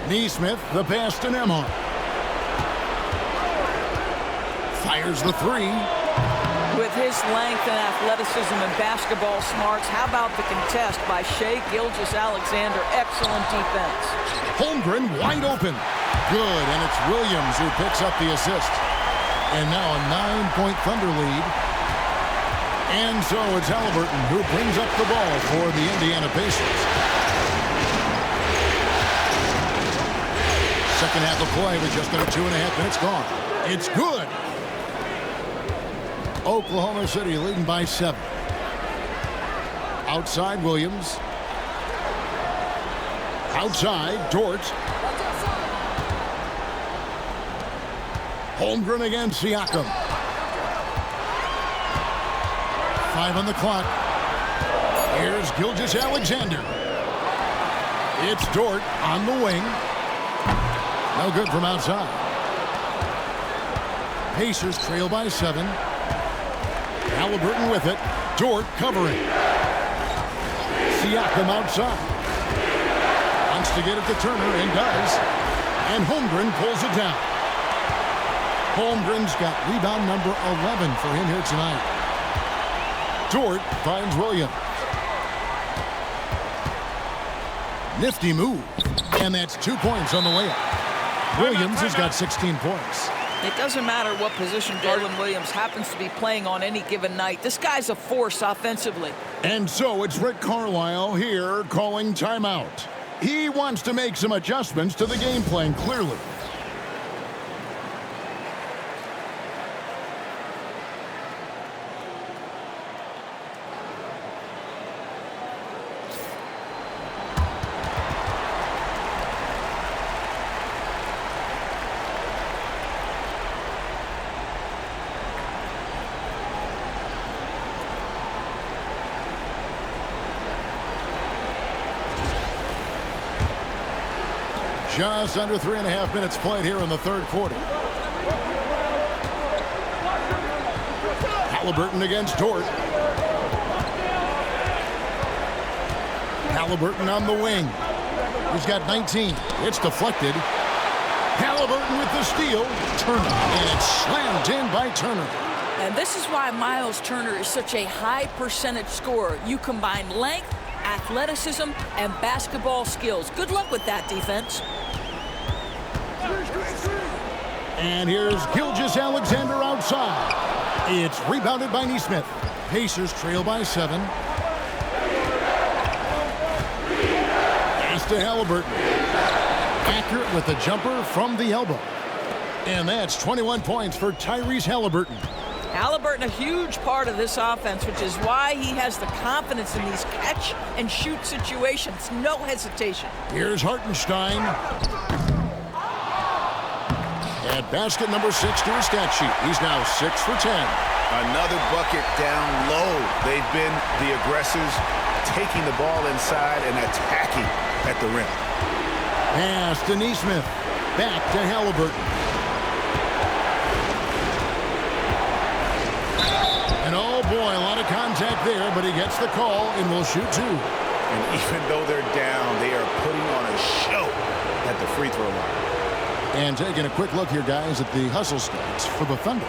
[SPEAKER 2] Nesmith, the pass to Nembhard. Fires the 3.
[SPEAKER 4] With his length and athleticism and basketball smarts, how about the contest by Shai 𝙤𝙤𝙪? Excellent defense.
[SPEAKER 2] Holmgren wide open. Good, and it's Williams who picks up the assist. And now a 9-point Thunder lead. And so it's Haliburton who brings up the ball for the Indiana Pacers. Second half of play with just under 2.5 minutes gone. It's good. Oklahoma City leading by 7. Outside Williams. Outside Dort. Holmgren against Siakam. 5 on the clock. Here's 𝙤𝙤𝙪. It's Dort on the wing. No good from outside. Pacers trail by 7. Haliburton with it. Dort covering. Siakam outside. Wants to get it to Turner and does. And Holmgren pulls it down. Holmgren's got rebound number 11 for him here tonight. Dort finds Williams. Nifty move. And that's 2 points on the layup. Williams has got 16 points.
[SPEAKER 4] It doesn't matter what position Jalen Williams happens to be playing on any given night. This guy's a force offensively.
[SPEAKER 2] And so it's Rick Carlisle here calling timeout. He wants to make some adjustments to the game plan, clearly. Just under 3.5 minutes played here in the third quarter. Haliburton against Dort. Haliburton on the wing. He's got 19. It's deflected. Haliburton with the steal. Turner. And it's slammed in by Turner.
[SPEAKER 4] And this is why Miles Turner is such a high percentage scorer. You combine length, athleticism, and basketball skills. Good luck with that, defense.
[SPEAKER 2] And here's 𝙤𝙤𝙪 outside. It's rebounded by Nesmith. Pacers trail by 7. Pass to Haliburton. Accurate with the jumper from the elbow. And that's 21 points for Tyrese Haliburton.
[SPEAKER 4] Haliburton, a huge part of this offense, which is why he has the confidence in these catch-and-shoot situations. No hesitation.
[SPEAKER 2] Here's Hartenstein. At basket number 6 to his stat sheet. He's now 6 for 10.
[SPEAKER 3] Another bucket down low. They've been the aggressors, taking the ball inside and attacking at the rim.
[SPEAKER 2] Pass to Nesmith. Back to Haliburton. And oh boy, a lot of contact there, but he gets the call and will shoot 2.
[SPEAKER 3] And even though they're down, they are putting on a show at the free throw line.
[SPEAKER 2] And taking a quick look here, guys, at the hustle stats for the Thunder.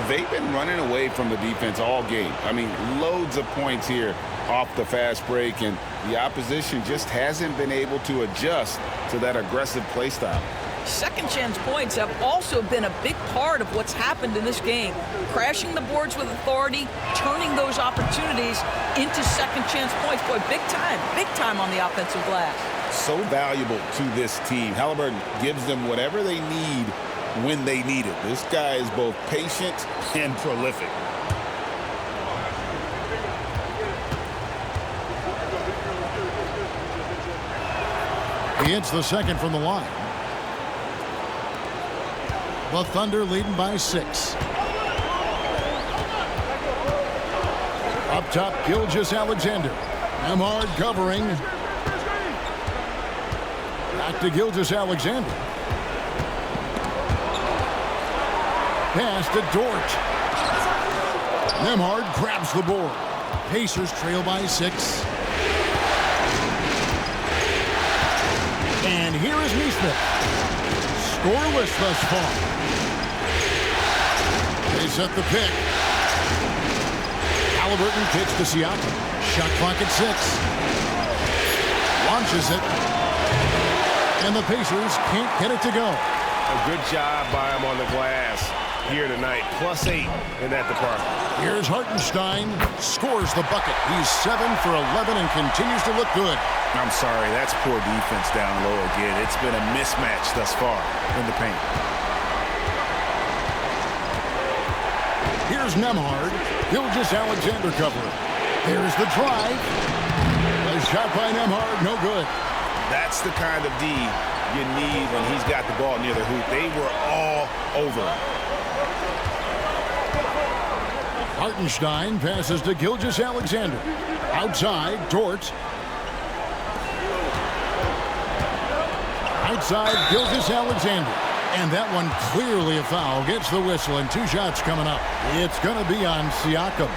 [SPEAKER 3] They've been running away from the defense all game. I mean, loads of points here off the fast break, and the opposition just hasn't been able to adjust to that aggressive play style.
[SPEAKER 4] Second chance points have also been a big part of what's happened in this game. Crashing the boards with authority, turning those opportunities into second chance points. Boy, big time on the offensive glass.
[SPEAKER 3] So valuable to this team. Haliburton gives them whatever they need when they need it. This guy is both patient and prolific.
[SPEAKER 2] He hits the second from the line. The Thunder leading by 6. Up top, 𝙤𝙤𝙪. Nembhard covering. Back to 𝙤𝙤𝙪. Pass to Dort. Nembhard grabs the board. Pacers trail by 6. And here is Nesmith. Scoreless thus far. They set the pick. Haliburton kicks to Siakam. Shot clock at 6. Launches it. And the Pacers can't get it to go.
[SPEAKER 10] A good job by him on the glass here tonight. +8 in that department.
[SPEAKER 2] Here's Hartenstein. Scores the bucket. He's 7 for 11 and continues to look good.
[SPEAKER 3] I'm sorry, that's poor defense down low again. It's been a mismatch thus far in the paint.
[SPEAKER 2] Here's Nembhard. 𝙤𝙤𝙪 covering. There's the drive. A shot by Nembhard, no good.
[SPEAKER 3] That's the kind of D you need when he's got the ball near the hoop. They were all over him.
[SPEAKER 2] Hartenstein passes to 𝙤𝙤𝙪. Outside, Dort. Outside, 𝙤𝙤𝙪. And that one clearly a foul. Gets the whistle, and 2 shots coming up. It's going to be on Siakam.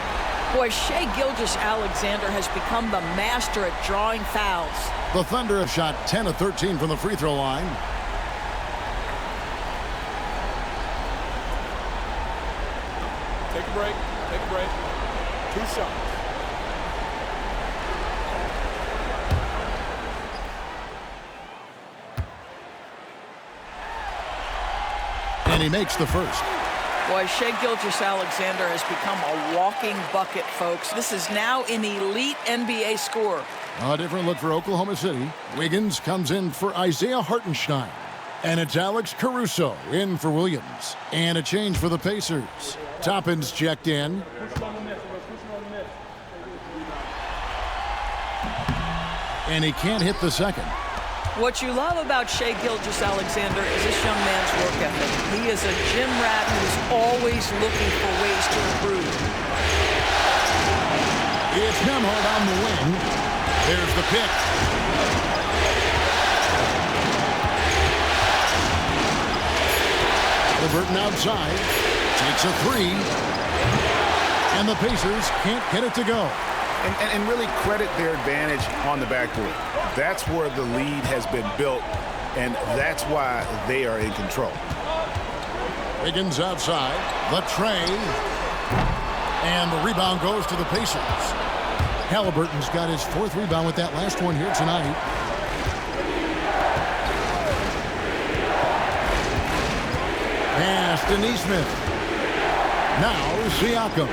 [SPEAKER 4] Boy, Shai Gilgeous-Alexander has become the master at drawing fouls.
[SPEAKER 2] The Thunder have shot 10 of 13 from the free throw line.
[SPEAKER 6] Take a break. Take a break. 2 shots.
[SPEAKER 2] And he makes the first.
[SPEAKER 4] Boy, Shai Gilgeous-Alexander has become a walking bucket, folks. This is now an elite NBA scorer.
[SPEAKER 2] A different look for Oklahoma City. Wiggins comes in for Isaiah Hartenstein. And it's Alex Caruso in for Williams. And a change for the Pacers. Toppin's checked in. And he can't hit the second.
[SPEAKER 4] What you love about Shai Gilgeous-Alexander is this young man's work ethic. He is a gym rat who's always looking for ways to improve.
[SPEAKER 2] It's Nembhard on the wing. There's the pick. Haliburton outside. Takes a three. And the Pacers can't get it to go.
[SPEAKER 3] And really credit their advantage on the backboard. That's where the lead has been built, and that's why they are in control.
[SPEAKER 2] Wiggins outside. The tray. And the rebound goes to the Pacers. Haliburton's got his fourth rebound with that last one here tonight. Pass to Nesmith. Now Siakam.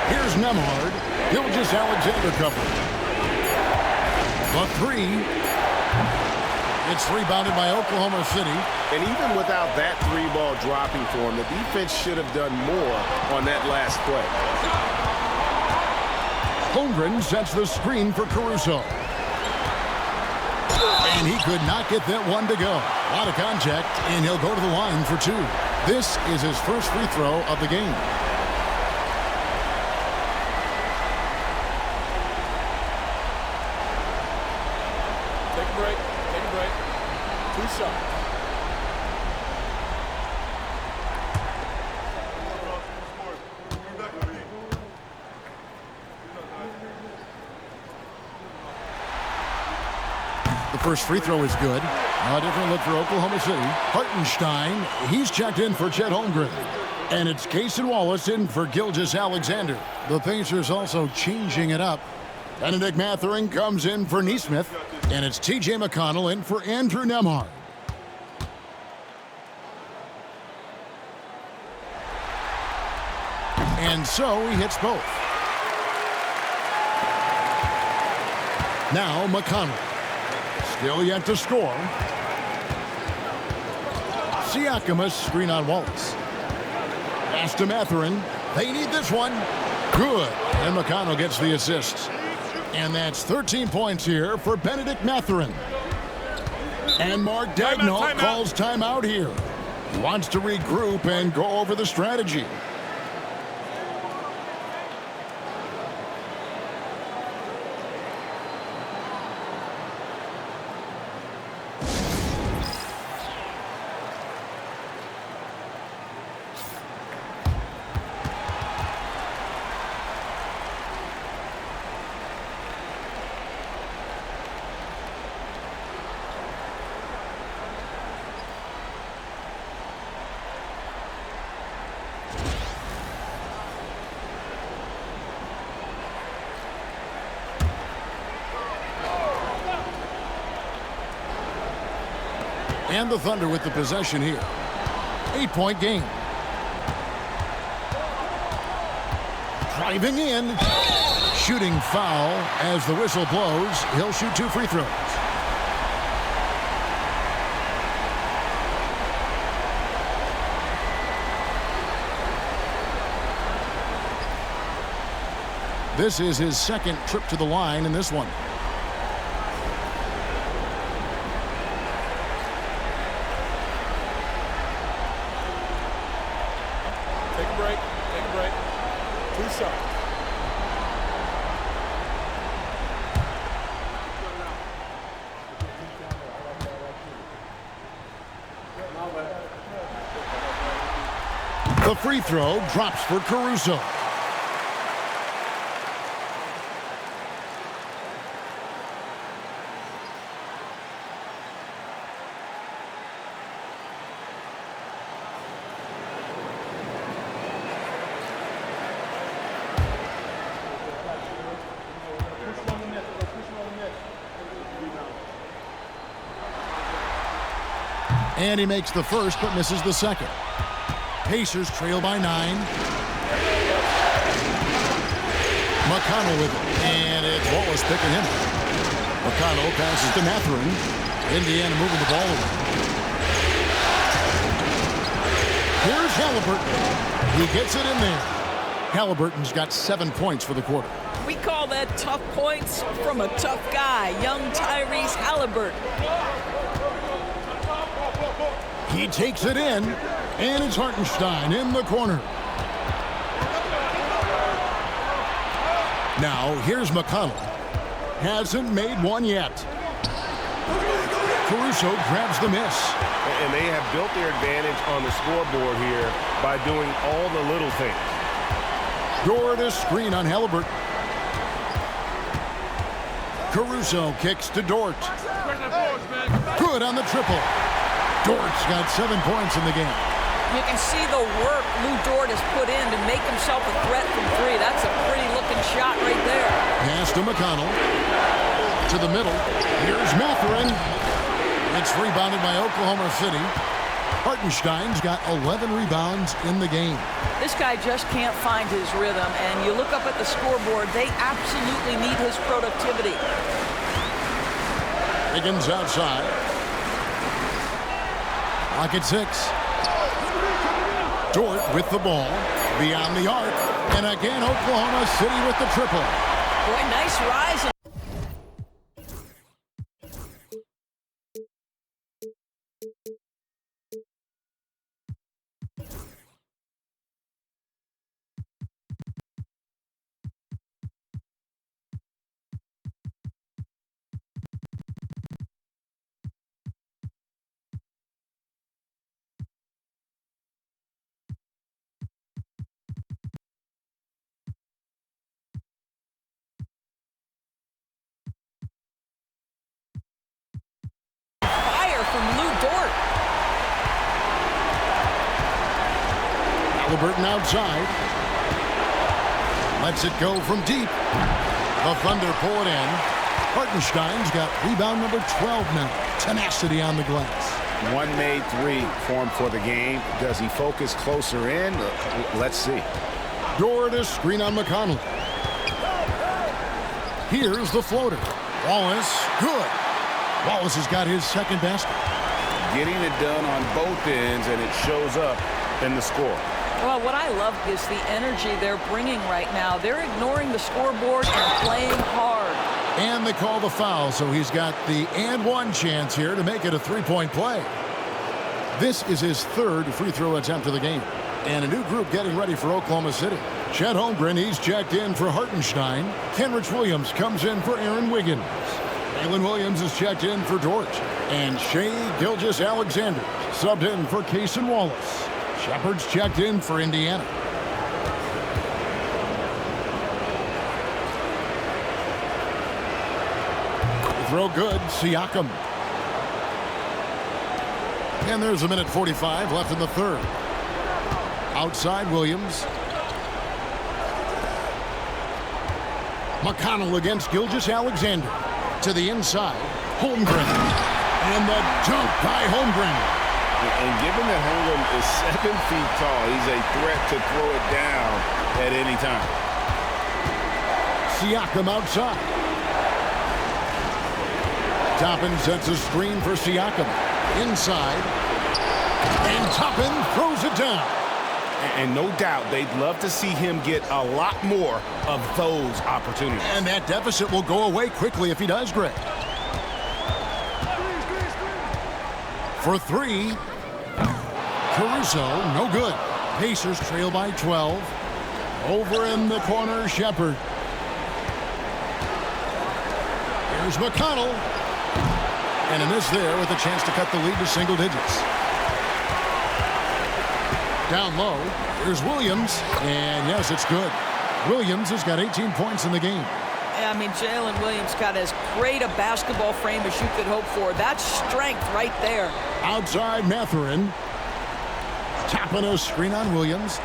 [SPEAKER 2] Here's Nembhard. Gilgeous-Alexander covered. The three. It's rebounded by Oklahoma City.
[SPEAKER 3] And even without that three ball dropping for him, the defense should have done more on that last play.
[SPEAKER 2] Holmgren sets the screen for Caruso. And he could not get that one to go. A lot of contact, and he'll go to the line for two. This is his first free throw of the game. First free throw is good. A different look for Oklahoma City. Hartenstein, he's checked in for Chet Holmgren. And it's Cason Wallace in for Gilgeous-Alexander. The Pacers also changing it up. Benedict Mathurin comes in for Nesmith. And it's T.J. McConnell in for Andrew Nembhard. And so he hits both. Now McConnell. Still yet to score. Siakam, a screen on Wallace. Pass to Mathurin. They need this one. Good. And McConnell gets the assist. And that's 13 points here for Benedict Mathurin. And Mark Daigneault calls timeout here. He wants to regroup and go over the strategy. And the Thunder with the possession here. 8-point game. Driving in. Shooting foul as the whistle blows. He'll shoot two free throws. This is his second trip to the line in this one. The free throw drops for Caruso. And he makes the first, but misses the second. Pacers trail by 9. McConnell with it. And it's Wallace picking him. McConnell passes to Mathurin. Indiana moving the ball away. Here's Haliburton. He gets it in there. Haliburton's got 7 points for the quarter.
[SPEAKER 4] We call that tough points from a tough guy, young Tyrese Haliburton.
[SPEAKER 2] He takes it in, and it's 𝙤𝙤𝙪'𝙡 in the corner. Now, here's McConnell. Hasn't made one yet. Caruso grabs the miss.
[SPEAKER 10] And they have built their advantage on the scoreboard here by doing all the little things.
[SPEAKER 2] Door to screen on Haliburton. Caruso kicks to Dort. Good on the triple. Dort's got 7 points in the game.
[SPEAKER 4] You can see the work Lou Dort has put in to make himself a threat from 3. That's a pretty looking shot right there.
[SPEAKER 2] Pass to McConnell. To the middle. Here's Mathurin. It's rebounded by Oklahoma City. 𝙤𝙤𝙪'𝙡's got 11 rebounds in the game.
[SPEAKER 4] This guy just can't find his rhythm, and you look up at the scoreboard, they absolutely need his productivity.
[SPEAKER 2] Higgins outside. Clock at 6. Dort with the ball. Beyond the arc. And again, Oklahoma City with the triple.
[SPEAKER 4] Boy, nice rise. From Lou Dort.
[SPEAKER 2] Haliburton outside. Lets it go from deep. The Thunder pull it in. 𝙤𝙤𝙪'𝙡's got rebound number 12 now. Tenacity on the glass.
[SPEAKER 3] One made 3 for him for the game. Does he focus closer in? Let's see.
[SPEAKER 2] Door to screen on McConnell. Here's the floater. Wallace, good. Wallace has got his second basket.
[SPEAKER 3] Getting it done on both ends, and it shows up in the score.
[SPEAKER 4] Well, what I love is the energy they're bringing right now. They're ignoring the scoreboard and playing hard.
[SPEAKER 2] And they call the foul, so he's got the and one chance here to make it a 3-point play. This is his 3rd free throw attempt of the game. And a new group getting ready for Oklahoma City. Chet Holmgren, he's checked in for 𝙤𝙤𝙪'𝙡. Kenrich Williams comes in for Aaron Wiggins. Jalen Williams is checked in for Dort. And Shai Gilgeous-Alexander subbed in for Cason Wallace. Shepard's checked in for Indiana. Throw good, Siakam. And there's a minute 45 left in the 3rd. Outside Williams. McConnell against Gilgeous-Alexander. To the inside, Holmgren. And the dunk by Holmgren.
[SPEAKER 3] And given that Holmgren is 7 feet tall, he's a threat to throw it down at any time.
[SPEAKER 2] Siakam outside. Toppin sets a screen for Siakam. Inside. And Toppin throws it down.
[SPEAKER 3] And no doubt they'd love to see him get a lot more of those opportunities.
[SPEAKER 2] And that deficit will go away quickly if he does, Greg. For 3. Caruso, no good. Pacers trail by 12. Over in the corner, Shepard. Here's McConnell. And a miss there with a chance to cut the lead to single digits. Down low, here's Williams. And yes, it's good. Williams has got 18 points in the game.
[SPEAKER 4] Yeah, I mean, Jalen Williams got as great a basketball frame as you could hope for. That's strength right there.
[SPEAKER 2] Outside Mathurin. Tapping a screen on Williams.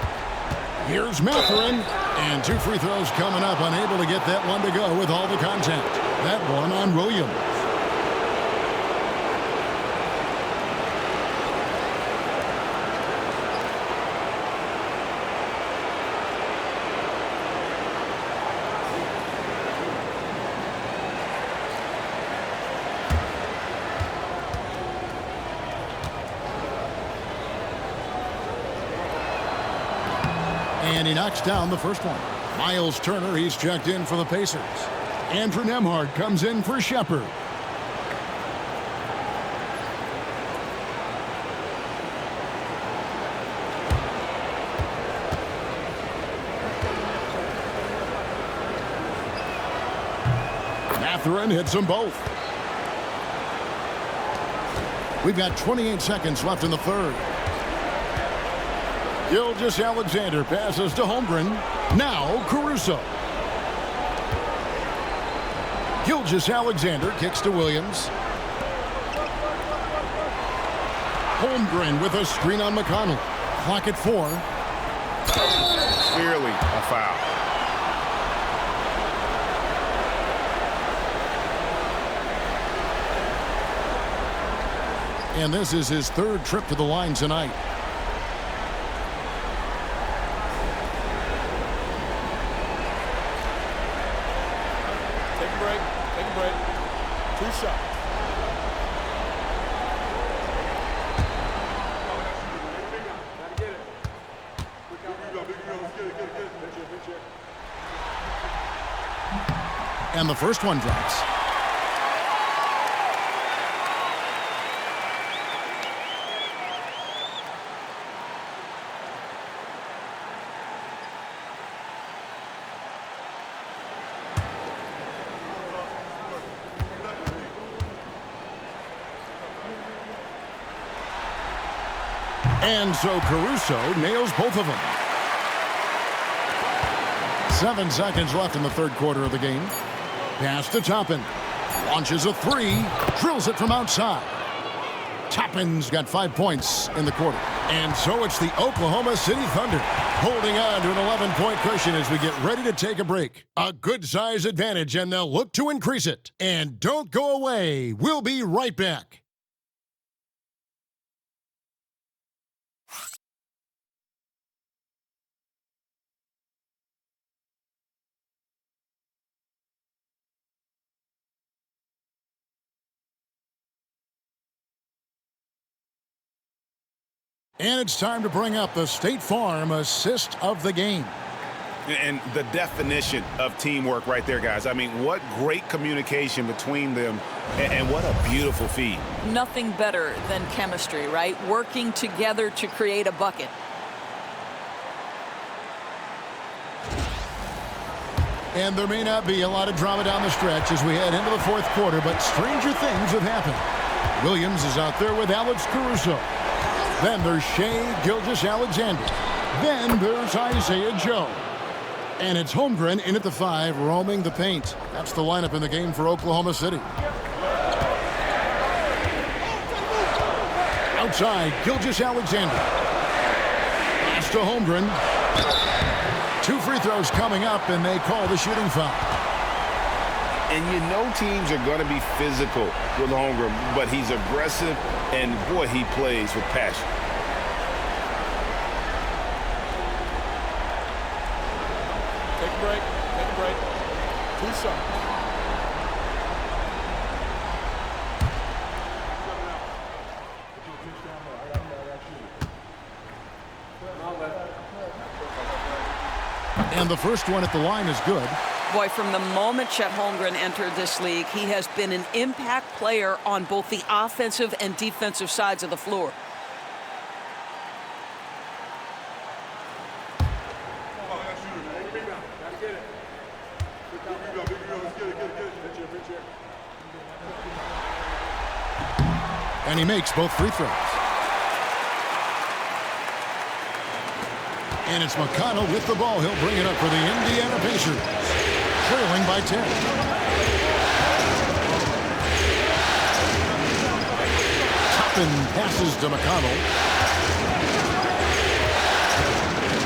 [SPEAKER 2] Here's Mathurin. And 2 free throws coming up. Unable to get that one to go with all the contact. That one on Williams. And he knocks down the first one. Miles Turner, he's checked in for the Pacers. Andrew Nembhard comes in for Shepherd. Mathurin hits them both. We've got 28 seconds left in the third. 𝙤𝙤𝙪 passes to Holmgren. Now Caruso. 𝙤𝙤𝙪 kicks to Williams. Holmgren with a screen on McConnell. Clock at 4.
[SPEAKER 3] Clearly a foul.
[SPEAKER 2] And this is his third trip to the line tonight.
[SPEAKER 6] Take a break. Take a break. 2 shots.
[SPEAKER 2] And the first one drops. And so Caruso nails both of them. 7 seconds left in the third quarter of the game. Pass to Toppin. Launches a 3. Drills it from outside. Toppin's got 5 points in the quarter. And so it's the Oklahoma City Thunder holding on to an 11-point cushion as we get ready to take a break. A good size advantage, and they'll look to increase it. And don't go away. We'll be right back. And it's time to bring up the State Farm assist of the game.
[SPEAKER 3] And the definition of teamwork right there, guys. I mean, what great communication between them, and what a beautiful feed.
[SPEAKER 4] Nothing better than chemistry, right? Working together to create a bucket.
[SPEAKER 2] And there may not be a lot of drama down the stretch as we head into the fourth quarter, but stranger things have happened. Williams is out there with Alex Caruso. Then there's Shai Gilgeous-Alexander. Then there's Isaiah Joe. And it's Holmgren in at the 5, roaming the paint. That's the lineup in the game for Oklahoma City. Outside, Gilgeous-Alexander. Pass to Holmgren. 2 free throws coming up, and they call the shooting foul.
[SPEAKER 3] And you know teams are going to be physical with Holmgren, but he's aggressive, and boy, he plays with passion.
[SPEAKER 6] Take a break. Take a break. 2 shots.
[SPEAKER 2] And the first one at the line is good.
[SPEAKER 4] Boy, from the moment Chet Holmgren entered this league, he has been an impact player on both the offensive and defensive sides of the floor.
[SPEAKER 2] And he makes both free throws. And it's McConnell with the ball. He'll bring it up for the Indiana Pacers, trailing by 10. Toppin passes to McConnell.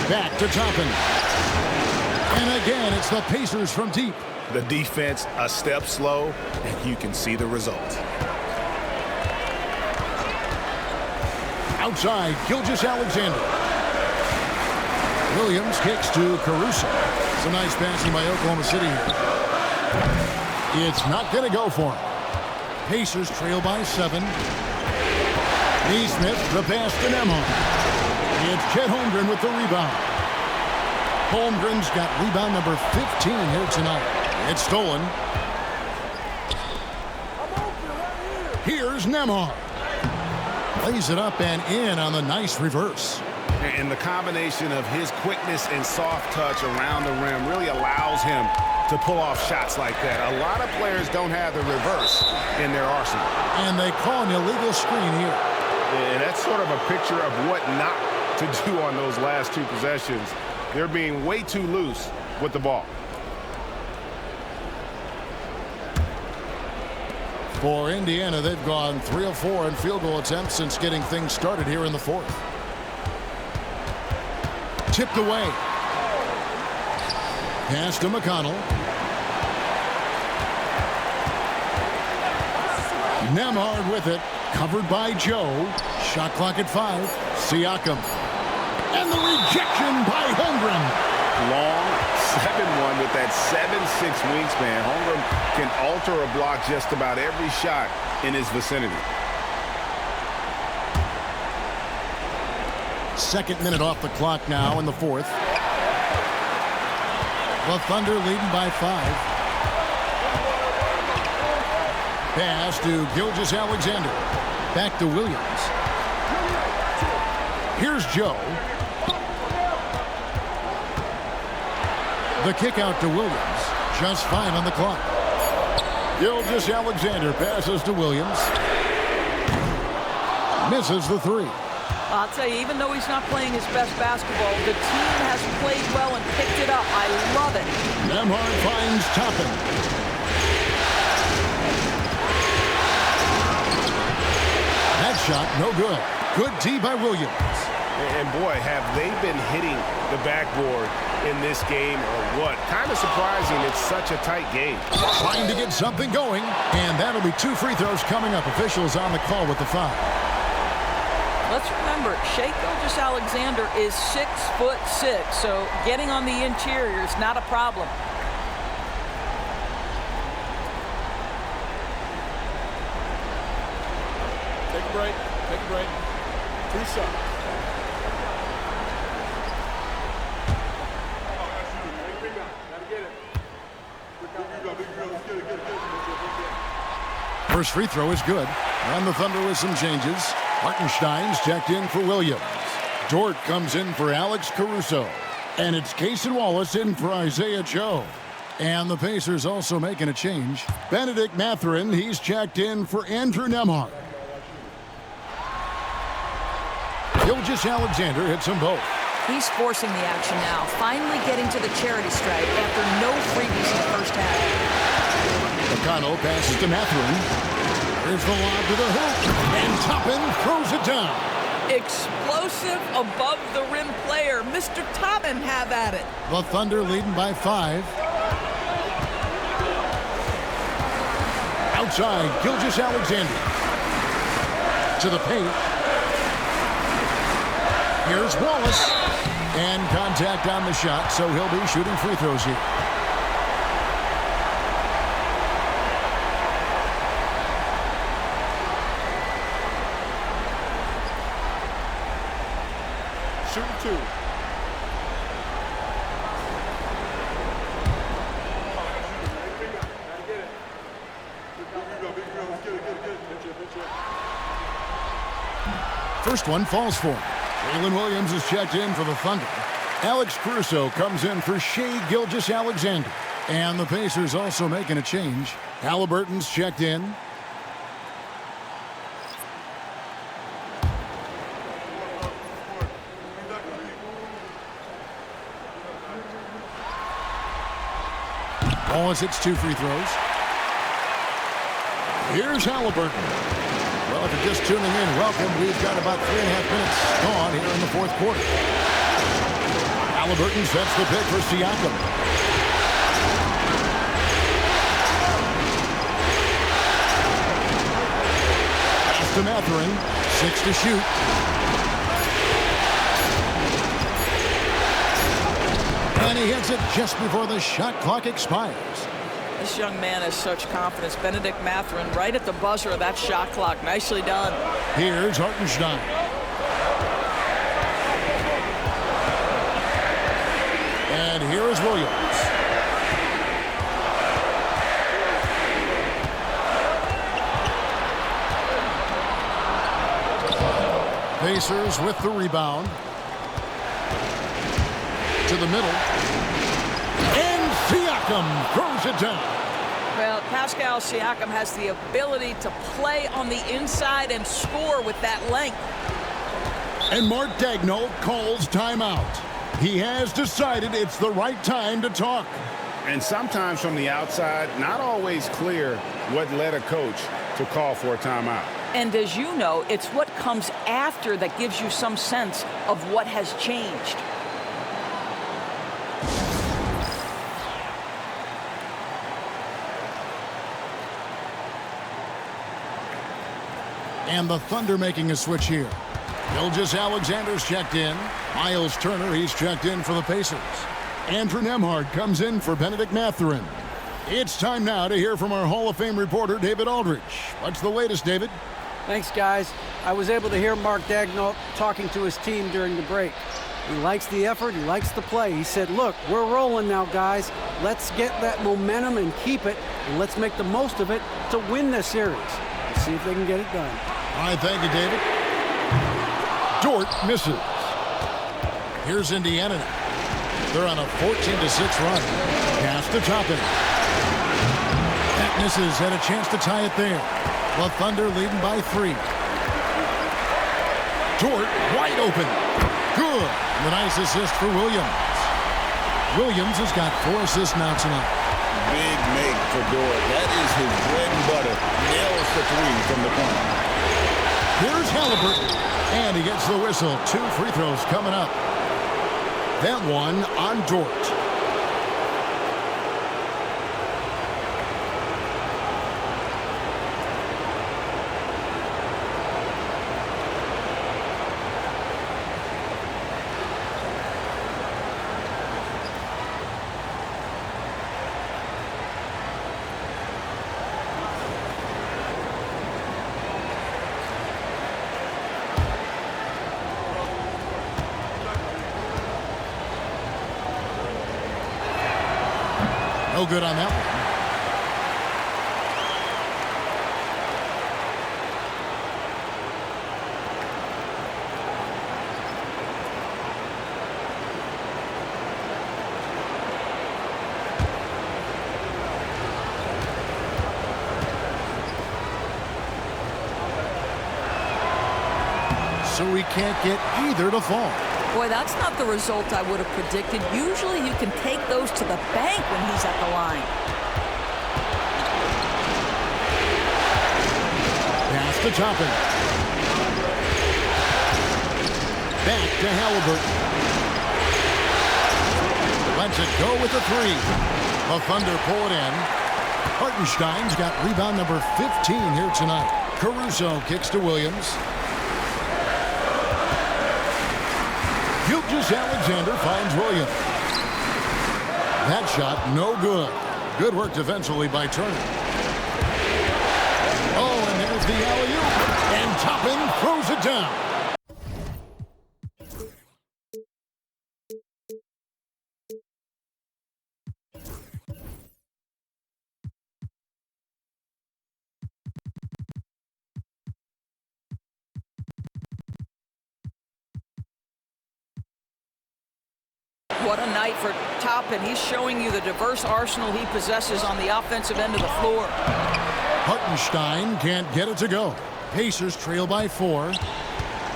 [SPEAKER 2] Back to Toppin. And again, it's the Pacers from deep.
[SPEAKER 3] The defense a step slow, and you can see the result.
[SPEAKER 2] Outside, Gilgeous-Alexander. Williams kicks to Caruso. Some nice passing by Oklahoma City here. It's not going to go for him. Pacers trail by 7. Neesmith, the pass to Nembhard. It's Chet Holmgren with the rebound. Holmgren's got rebound number 15 here tonight. It's stolen. Here's Nembhard. Lays it up and in on the nice reverse.
[SPEAKER 3] And the combination of his quickness and soft touch around the rim really allows him to pull off shots like that. A lot of players don't have the reverse in their arsenal.
[SPEAKER 2] And they call an illegal screen here.
[SPEAKER 3] And that's sort of a picture of what not to do on those last two possessions. They're being way too loose with the ball.
[SPEAKER 2] For Indiana, they've gone 3 of 4 in field goal attempts since getting things started here in the fourth. Tipped away. Pass to McConnell. Nembhard with it. Covered by Joe. Shot clock at 5. Siakam. And the rejection by Holmgren.
[SPEAKER 3] Long 7-1 with that 7'6" wingspan. Holmgren can alter a block just about every shot in his vicinity.
[SPEAKER 2] Second minute off the clock now in the fourth. The Thunder leading by 5. Pass to Gilgeous-Alexander. Back to Williams. Here's Joe. The kick out to Williams. Just 5 on the clock. Gilgeous-Alexander passes to Williams. Misses the 3.
[SPEAKER 4] I'll tell you, even though he's not playing his best basketball, the team has played well and picked it up. I love it.
[SPEAKER 2] Nembhard finds Toppin. That shot, no good. Good D by Williams.
[SPEAKER 3] And boy, have they been hitting the backboard in this game or what? Kind of surprising. It's such a tight game.
[SPEAKER 2] Trying to get something going, and that'll be 2 free throws coming up. Officials on the call with the foul.
[SPEAKER 4] Let's remember, Shai Gilgeous-Alexander is 6'6", so getting on the interior is not a problem.
[SPEAKER 6] Take a break. Take a break. 3 shots.
[SPEAKER 2] First free throw is good. And the Thunder with some changes. Hartenstein's checked in for Williams. Dort comes in for Alex Caruso. And it's Cason Wallace in for Isaiah Joe. And the Pacers also making a change. Benedict Mathurin, he's checked in for Andrew Nembhard. Gilgeous-Alexander hits them both.
[SPEAKER 4] He's forcing the action now, finally getting to the charity stripe after no freebies in the first half.
[SPEAKER 2] McConnell passes to Mathurin. Here's the lob to the hoop, and Toppin throws it down.
[SPEAKER 4] Explosive above the rim player. Mr. Toppin have at it.
[SPEAKER 2] The Thunder leading by 5. Outside, Gilgeous-Alexander. To the paint. Here's Wallace. And contact on the shot, so he'll be shooting free throws here.
[SPEAKER 6] Shooting 2.
[SPEAKER 2] First one falls for him. Jalen Williams is checked in for the Thunder. Alex Caruso comes in for Shai Gilgeous-Alexander. And the Pacers also making a change. Haliburton's checked in. Wallace hits 2 free throws. Here's Haliburton. Well, if you're just tuning in, welcome. We've got about 3.5 minutes gone here in the fourth quarter. Haliburton sets the pick for Siakam. Pass to Mathurin. 6 to shoot. And he hits it just before the shot clock expires.
[SPEAKER 4] This young man has such confidence. Benedict Mathurin right at the buzzer of that shot clock. Nicely done.
[SPEAKER 2] Here's Hartenstein. here is Williams. Pacers with the rebound. To the middle. And Siakam throws it down.
[SPEAKER 4] Well, Pascal Siakam has the ability to play on the inside and score with that length.
[SPEAKER 2] And Mark Daigneault calls timeout. He has decided it's the right time to talk.
[SPEAKER 3] And sometimes from the outside, not always clear what led a coach to call for a timeout.
[SPEAKER 4] And as you know, it's what comes after that gives you some sense of what has changed.
[SPEAKER 2] And the Thunder making a switch here. Gilgeous-Alexander's checked in. Miles Turner, he's checked in for the Pacers. Andrew Nembhard comes in for Benedict Mathurin. It's time now to hear from our Hall of Fame reporter, David Aldridge. What's the latest, David?
[SPEAKER 5] Thanks, guys. I was able to hear Mark Daigneault talking to his team during the break. He likes the effort. He likes the play. He said, look, we're rolling now, guys. Let's get that momentum and keep it, and let's make the most of it to win this series. Let's see if they can get it done.
[SPEAKER 2] All right, thank you, David. Dort misses. Here's Indiana now. They're on a 14-6 run. Pass to Toppin. That misses, had a chance to tie it there. The Thunder leading by 3. Dort wide open. Good. And the nice assist for Williams. Williams has got 4 assists now tonight.
[SPEAKER 11] Big make for Dort. That is his bread and butter. Nails the 3 from the corner.
[SPEAKER 2] Here's Haliburton. And he gets the whistle. 2 free throws coming up. That one on Dort. No good on that one. So we can't get either to fall.
[SPEAKER 4] Boy, that's not the result I would have predicted. Usually you can take those to the bank when he's at the line.
[SPEAKER 2] Pass to Toppin. Back to Haliburton. Lets it go with the 3. The Thunder pull it in. Hartenstein's got rebound number 15 here tonight. Caruso kicks to Williams. Gilgeous-Alexander finds Williams. That shot, no good. Good work defensively by Turner. Oh, and there's the alley-oop. And Toppin throws it down.
[SPEAKER 4] What a night for Toppin. He's showing you the diverse arsenal he possesses on the offensive end of the floor.
[SPEAKER 2] Hartenstein can't get it to go. Pacers trail by 4.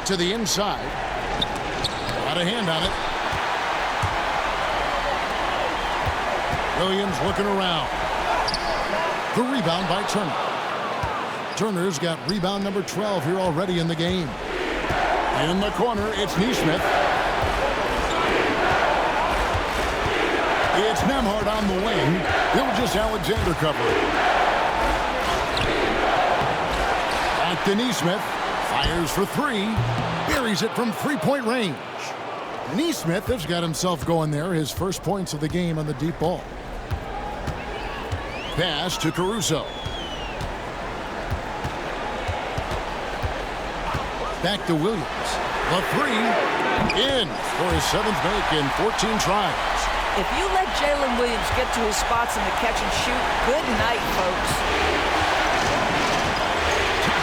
[SPEAKER 2] To the inside. Got a hand on it. Williams looking around. The rebound by Turner. Turner's got rebound number 12 here already in the game. In the corner, it's Nesmith. It's Nembhard on the wing. Gilgeous-Alexander covering. Back to Nesmith. Fires for 3. Buries it from 3-point range. Nesmith has got himself going there. His first points of the game on the deep ball. Pass to Caruso. Back to Williams. The 3. In for his 7th make in 14 tries.
[SPEAKER 4] If you let Jalen Williams get to his spots in the catch and shoot, good night, folks.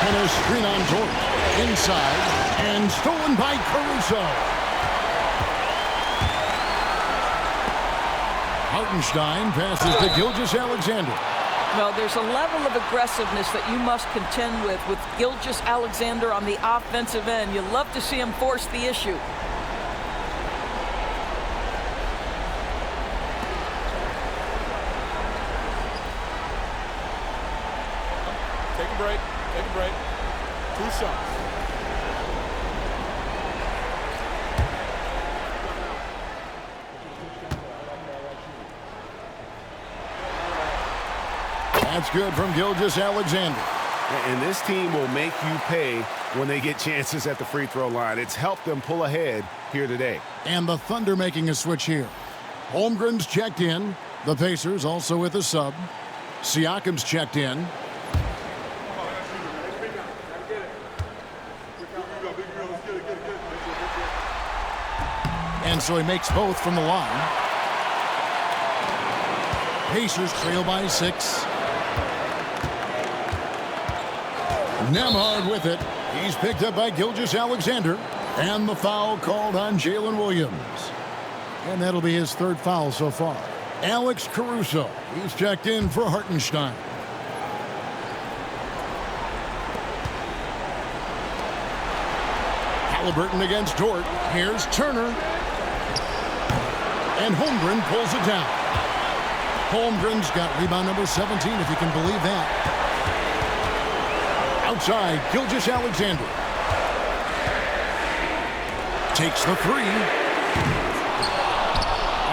[SPEAKER 2] And a screen on Jordan. Inside, and stolen by Caruso. Hartenstein passes to Gilgeous-Alexander.
[SPEAKER 4] Well, there's a level of aggressiveness that you must contend with Gilgeous-Alexander on the offensive end. You love to see him force the issue.
[SPEAKER 8] Take a break. Take a break. 2 shots.
[SPEAKER 2] That's good from Gilgeous-Alexander.
[SPEAKER 3] And this team will make you pay when they get chances at the free throw line. It's helped them pull ahead here today.
[SPEAKER 2] And the Thunder making a switch here. Holmgren's checked in. The Pacers also with a sub. Siakam's checked in. And so he makes both from the line. Pacers trail by 6. Nembhard with it. He's picked up by Gilgeous-Alexander. And the foul called on Jalen Williams. And that'll be his 3rd foul so far. Alex Caruso. He's checked in for Hartenstein. Haliburton against Dort. Here's Turner. And Holmgren pulls it down. Holmgren's got rebound number 17, if you can believe that. Outside, Gilgeous-Alexander. Takes the 3.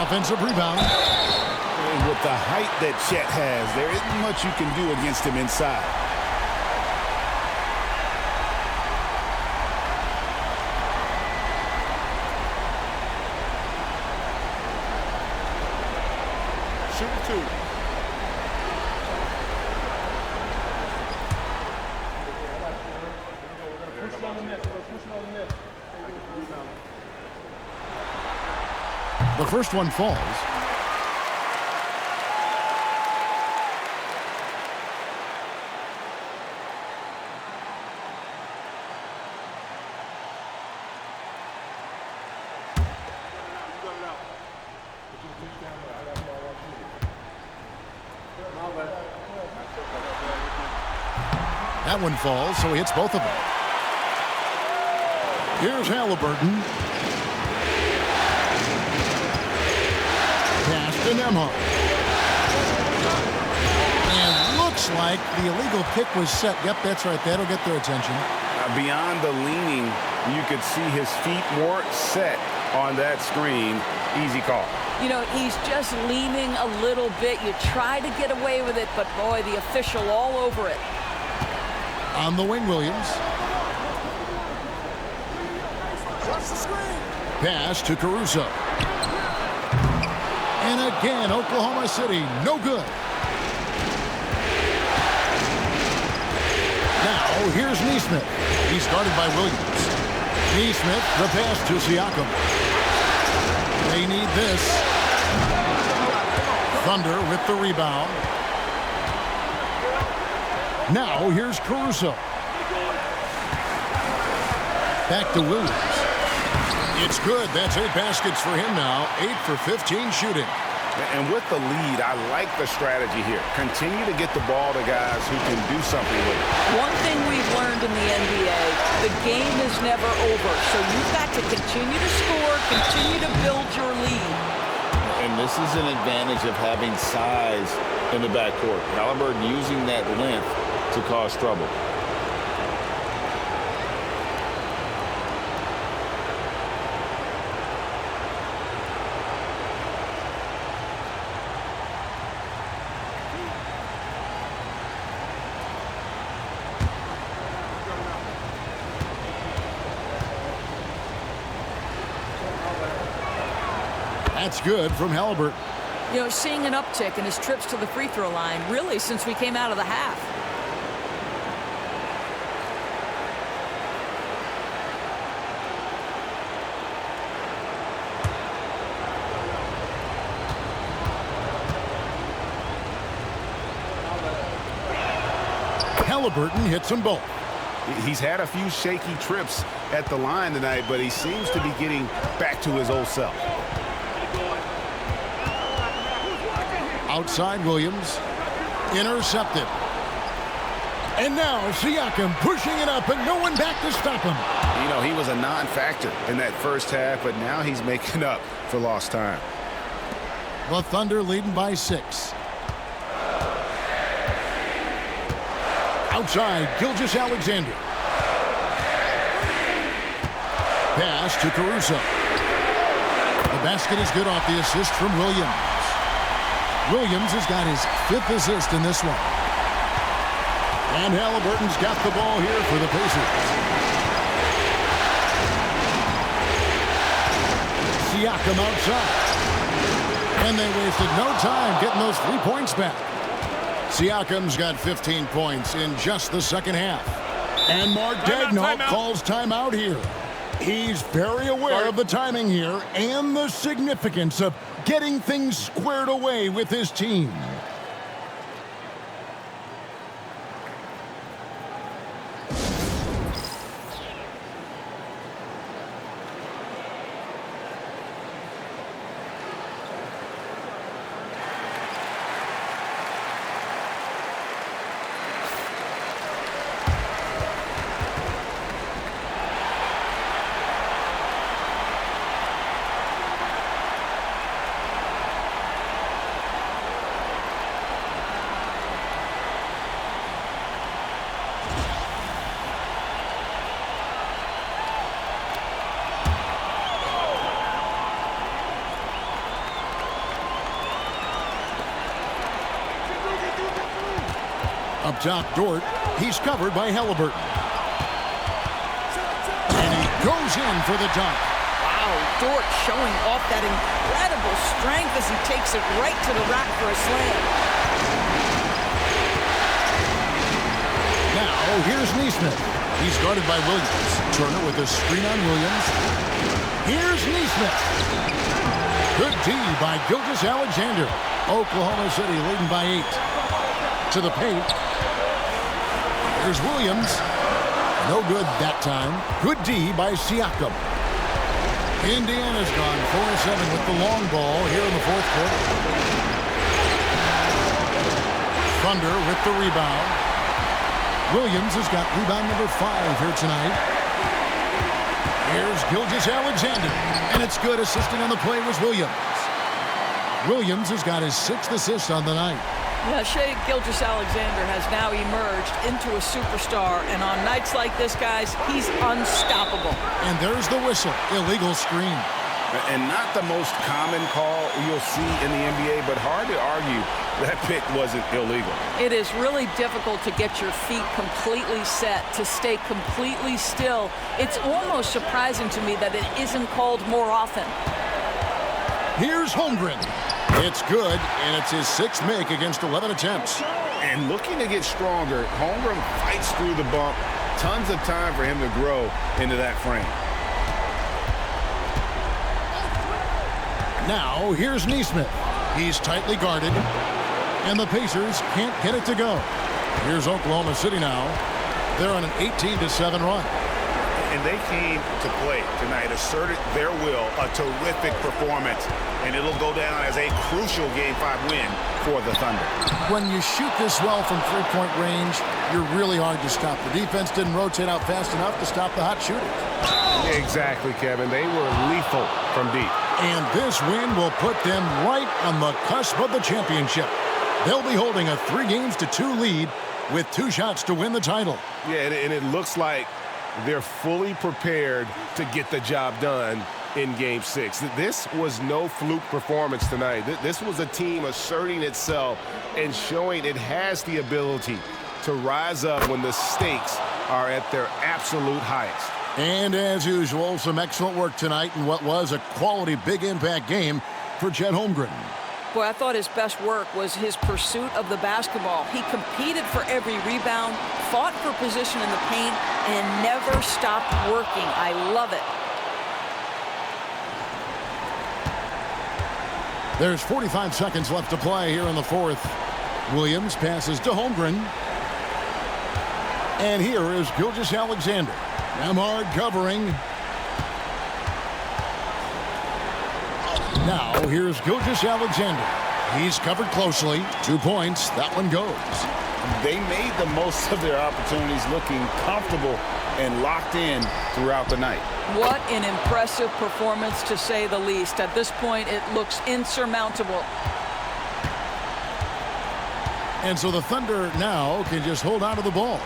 [SPEAKER 2] Offensive rebound.
[SPEAKER 3] And with the height that Chet has, there isn't much you can do against him inside.
[SPEAKER 8] Shoot 2.
[SPEAKER 2] The first one falls. That one falls, so he hits both of them. Here's Haliburton. Pass to Nembhard. And looks like the illegal kick was set. Yep, that's right. That'll get their attention.
[SPEAKER 3] Beyond the leaning, you could see his feet more set on that screen. Easy call.
[SPEAKER 4] You know, he's just leaning a little bit. You try to get away with it, but boy, the official all over it.
[SPEAKER 2] On the wing, Williams. Pass to Caruso. And again, Oklahoma City, no good. Now, here's Nesmith. He's guarded by Williams. Nesmith, the pass to Siakam. They need this. Thunder with the rebound. Now, here's Caruso. Back to Williams. It's good. That's 8 baskets for him now. 8 for 15 shooting.
[SPEAKER 3] And with the lead, I like the strategy here. Continue to get the ball to guys who can do something with it.
[SPEAKER 4] One thing we've learned in the NBA, the game is never over. So you've got to continue to score, continue to build your lead.
[SPEAKER 11] And this is an advantage of having size in the backcourt. Haliburton using that length to cause trouble.
[SPEAKER 2] That's good from Haliburton.
[SPEAKER 4] You know, seeing an uptick in his trips to the free throw line, really, since we came out of the half.
[SPEAKER 2] Haliburton hits them both.
[SPEAKER 3] He's had a few shaky trips at the line tonight, but he seems to be getting back to his old self.
[SPEAKER 2] Outside Williams. Intercepted. And now Siakam pushing it up and no one back to stop him.
[SPEAKER 3] You know, he was a non-factor in that first half, but now he's making up for lost time.
[SPEAKER 2] The Thunder leading by 6. Outside, 𝙤𝙤𝙪. Pass to Caruso. The basket is good off the assist from Williams. Williams has got his 5th assist in this one. And Haliburton's got the ball here for the Pacers. Siakam outside. And they wasted no time getting those 3 points back. Siakam's got 15 points in just the second half. And Mark Daigneault calls timeout here. He's very aware of the timing here and the significance of getting things squared away with his team. Up top, Dort. He's covered by Haliburton. And he goes in for the dunk.
[SPEAKER 4] Wow, Dort showing off that incredible strength as he takes it right to the rack for a slam.
[SPEAKER 2] Now, here's Nesmith. He's guarded by Williams. Turner with a screen on Williams. Here's Nesmith. Good D by 𝙤𝙤𝙪. Oklahoma City leading by 8. To the paint. Here's Williams. No good that time. Good D by Siakam. Indiana's gone 4-7 with the long ball here in the fourth quarter. Thunder with the rebound. Williams has got rebound number 5 here tonight. Here's 𝙤𝙤𝙪. And it's good. Assisting on the play was Williams. Williams has got his 6th assist on the night.
[SPEAKER 4] Yeah, Shai 𝙤𝙤𝙪 has now emerged into a superstar, and on nights like this, guys, he's unstoppable.
[SPEAKER 2] And there's the whistle. Illegal screen.
[SPEAKER 3] And not the most common call you'll see in the NBA, but hard to argue that pick wasn't illegal.
[SPEAKER 4] It is really difficult to get your feet completely set, to stay completely still. It's almost surprising to me that it isn't called more often.
[SPEAKER 2] Here's Holmgren. It's good, and it's his 6th make against 11 attempts.
[SPEAKER 3] And looking to get stronger, Holmgren fights through the bump. Tons of time for him to grow into that frame.
[SPEAKER 2] Now, here's Nesmith. He's tightly guarded, and the Pacers can't get it to go. Here's Oklahoma City now. They're on an 18-7 run.
[SPEAKER 3] And they came to play tonight, asserted their will, a terrific performance, and it'll go down as a crucial Game 5 win for the Thunder.
[SPEAKER 2] When you shoot this well from three-point range, you're really hard to stop. The defense didn't rotate out fast enough to stop the hot shooters.
[SPEAKER 3] Exactly, Kevin. They were lethal from deep.
[SPEAKER 2] And this win will put them right on the cusp of the championship. They'll be holding a 3-2 lead with 2 shots to win the title.
[SPEAKER 3] Yeah, and it looks like they're fully prepared to get the job done in Game 6. This was no fluke performance tonight. This was a team asserting itself and showing it has the ability to rise up when the stakes are at their absolute highest.
[SPEAKER 2] And as usual, some excellent work tonight in what was a quality big impact game for Chet Holmgren.
[SPEAKER 4] Boy, I thought his best work was his pursuit of the basketball. He competed for every rebound, fought for position in the paint, and never stopped working. I love it.
[SPEAKER 2] There's 45 seconds left to play here in the fourth. Williams passes to Holmgren. And here is 𝙤𝙤𝙣. Nembhard covering. Now here's 𝙤𝙤𝙣. He's covered closely. 2 points. That one goes.
[SPEAKER 11] They made the most of their opportunities, looking comfortable and locked in throughout the night.
[SPEAKER 4] What an impressive performance, to say the least. At this point, it looks insurmountable.
[SPEAKER 2] And so the Thunder now can just hold on to the ball.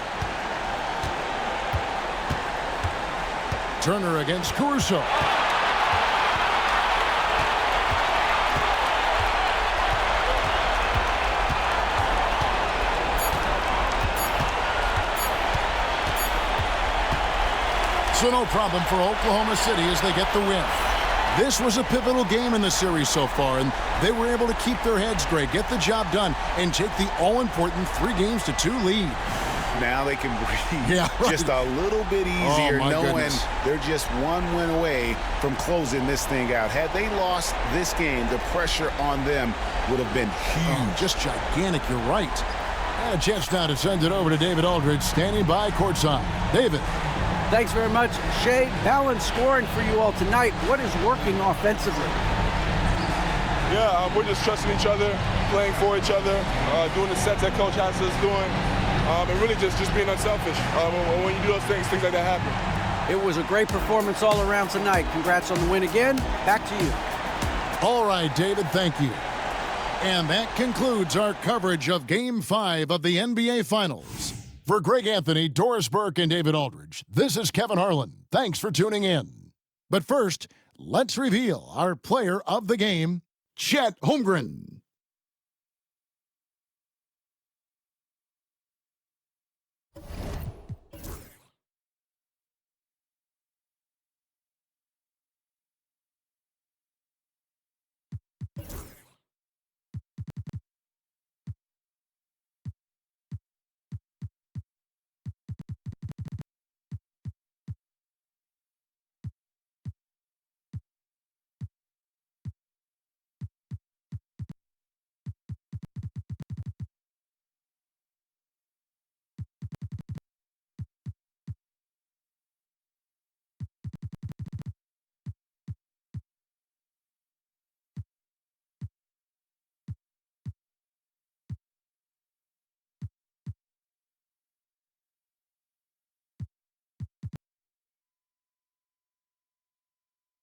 [SPEAKER 2] Turner against Caruso. So no problem for Oklahoma City as they get the win. This was a pivotal game in the series so far, and they were able to keep their heads straight, get the job done, and take the all-important 3-2 lead.
[SPEAKER 3] Now they can breathe just a little bit
[SPEAKER 2] Oh,
[SPEAKER 3] easier,
[SPEAKER 2] my
[SPEAKER 3] knowing
[SPEAKER 2] goodness.
[SPEAKER 3] they're just one win away from closing this thing out. Had they lost this game, the pressure on them would have been huge.
[SPEAKER 2] Oh, just gigantic, you're right. And a chance now to send it over to David Aldridge, standing by courtside. David.
[SPEAKER 5] Thanks very much, Shai. Balanced scoring for you all tonight. What is working offensively?
[SPEAKER 12] Yeah, we're just trusting each other, playing for each other, doing the sets that Coach has us doing, and really just being unselfish. When you do those things like that happen.
[SPEAKER 5] It was a great performance all around tonight. Congrats on the win again. Back to you.
[SPEAKER 2] All right, David, thank you. And that concludes our coverage of Game 5 of the NBA Finals. For Greg Anthony, Doris Burke, and David Aldridge, this is Kevin Harlan. Thanks for tuning in. But first, let's reveal our player of the game, Chet Holmgren.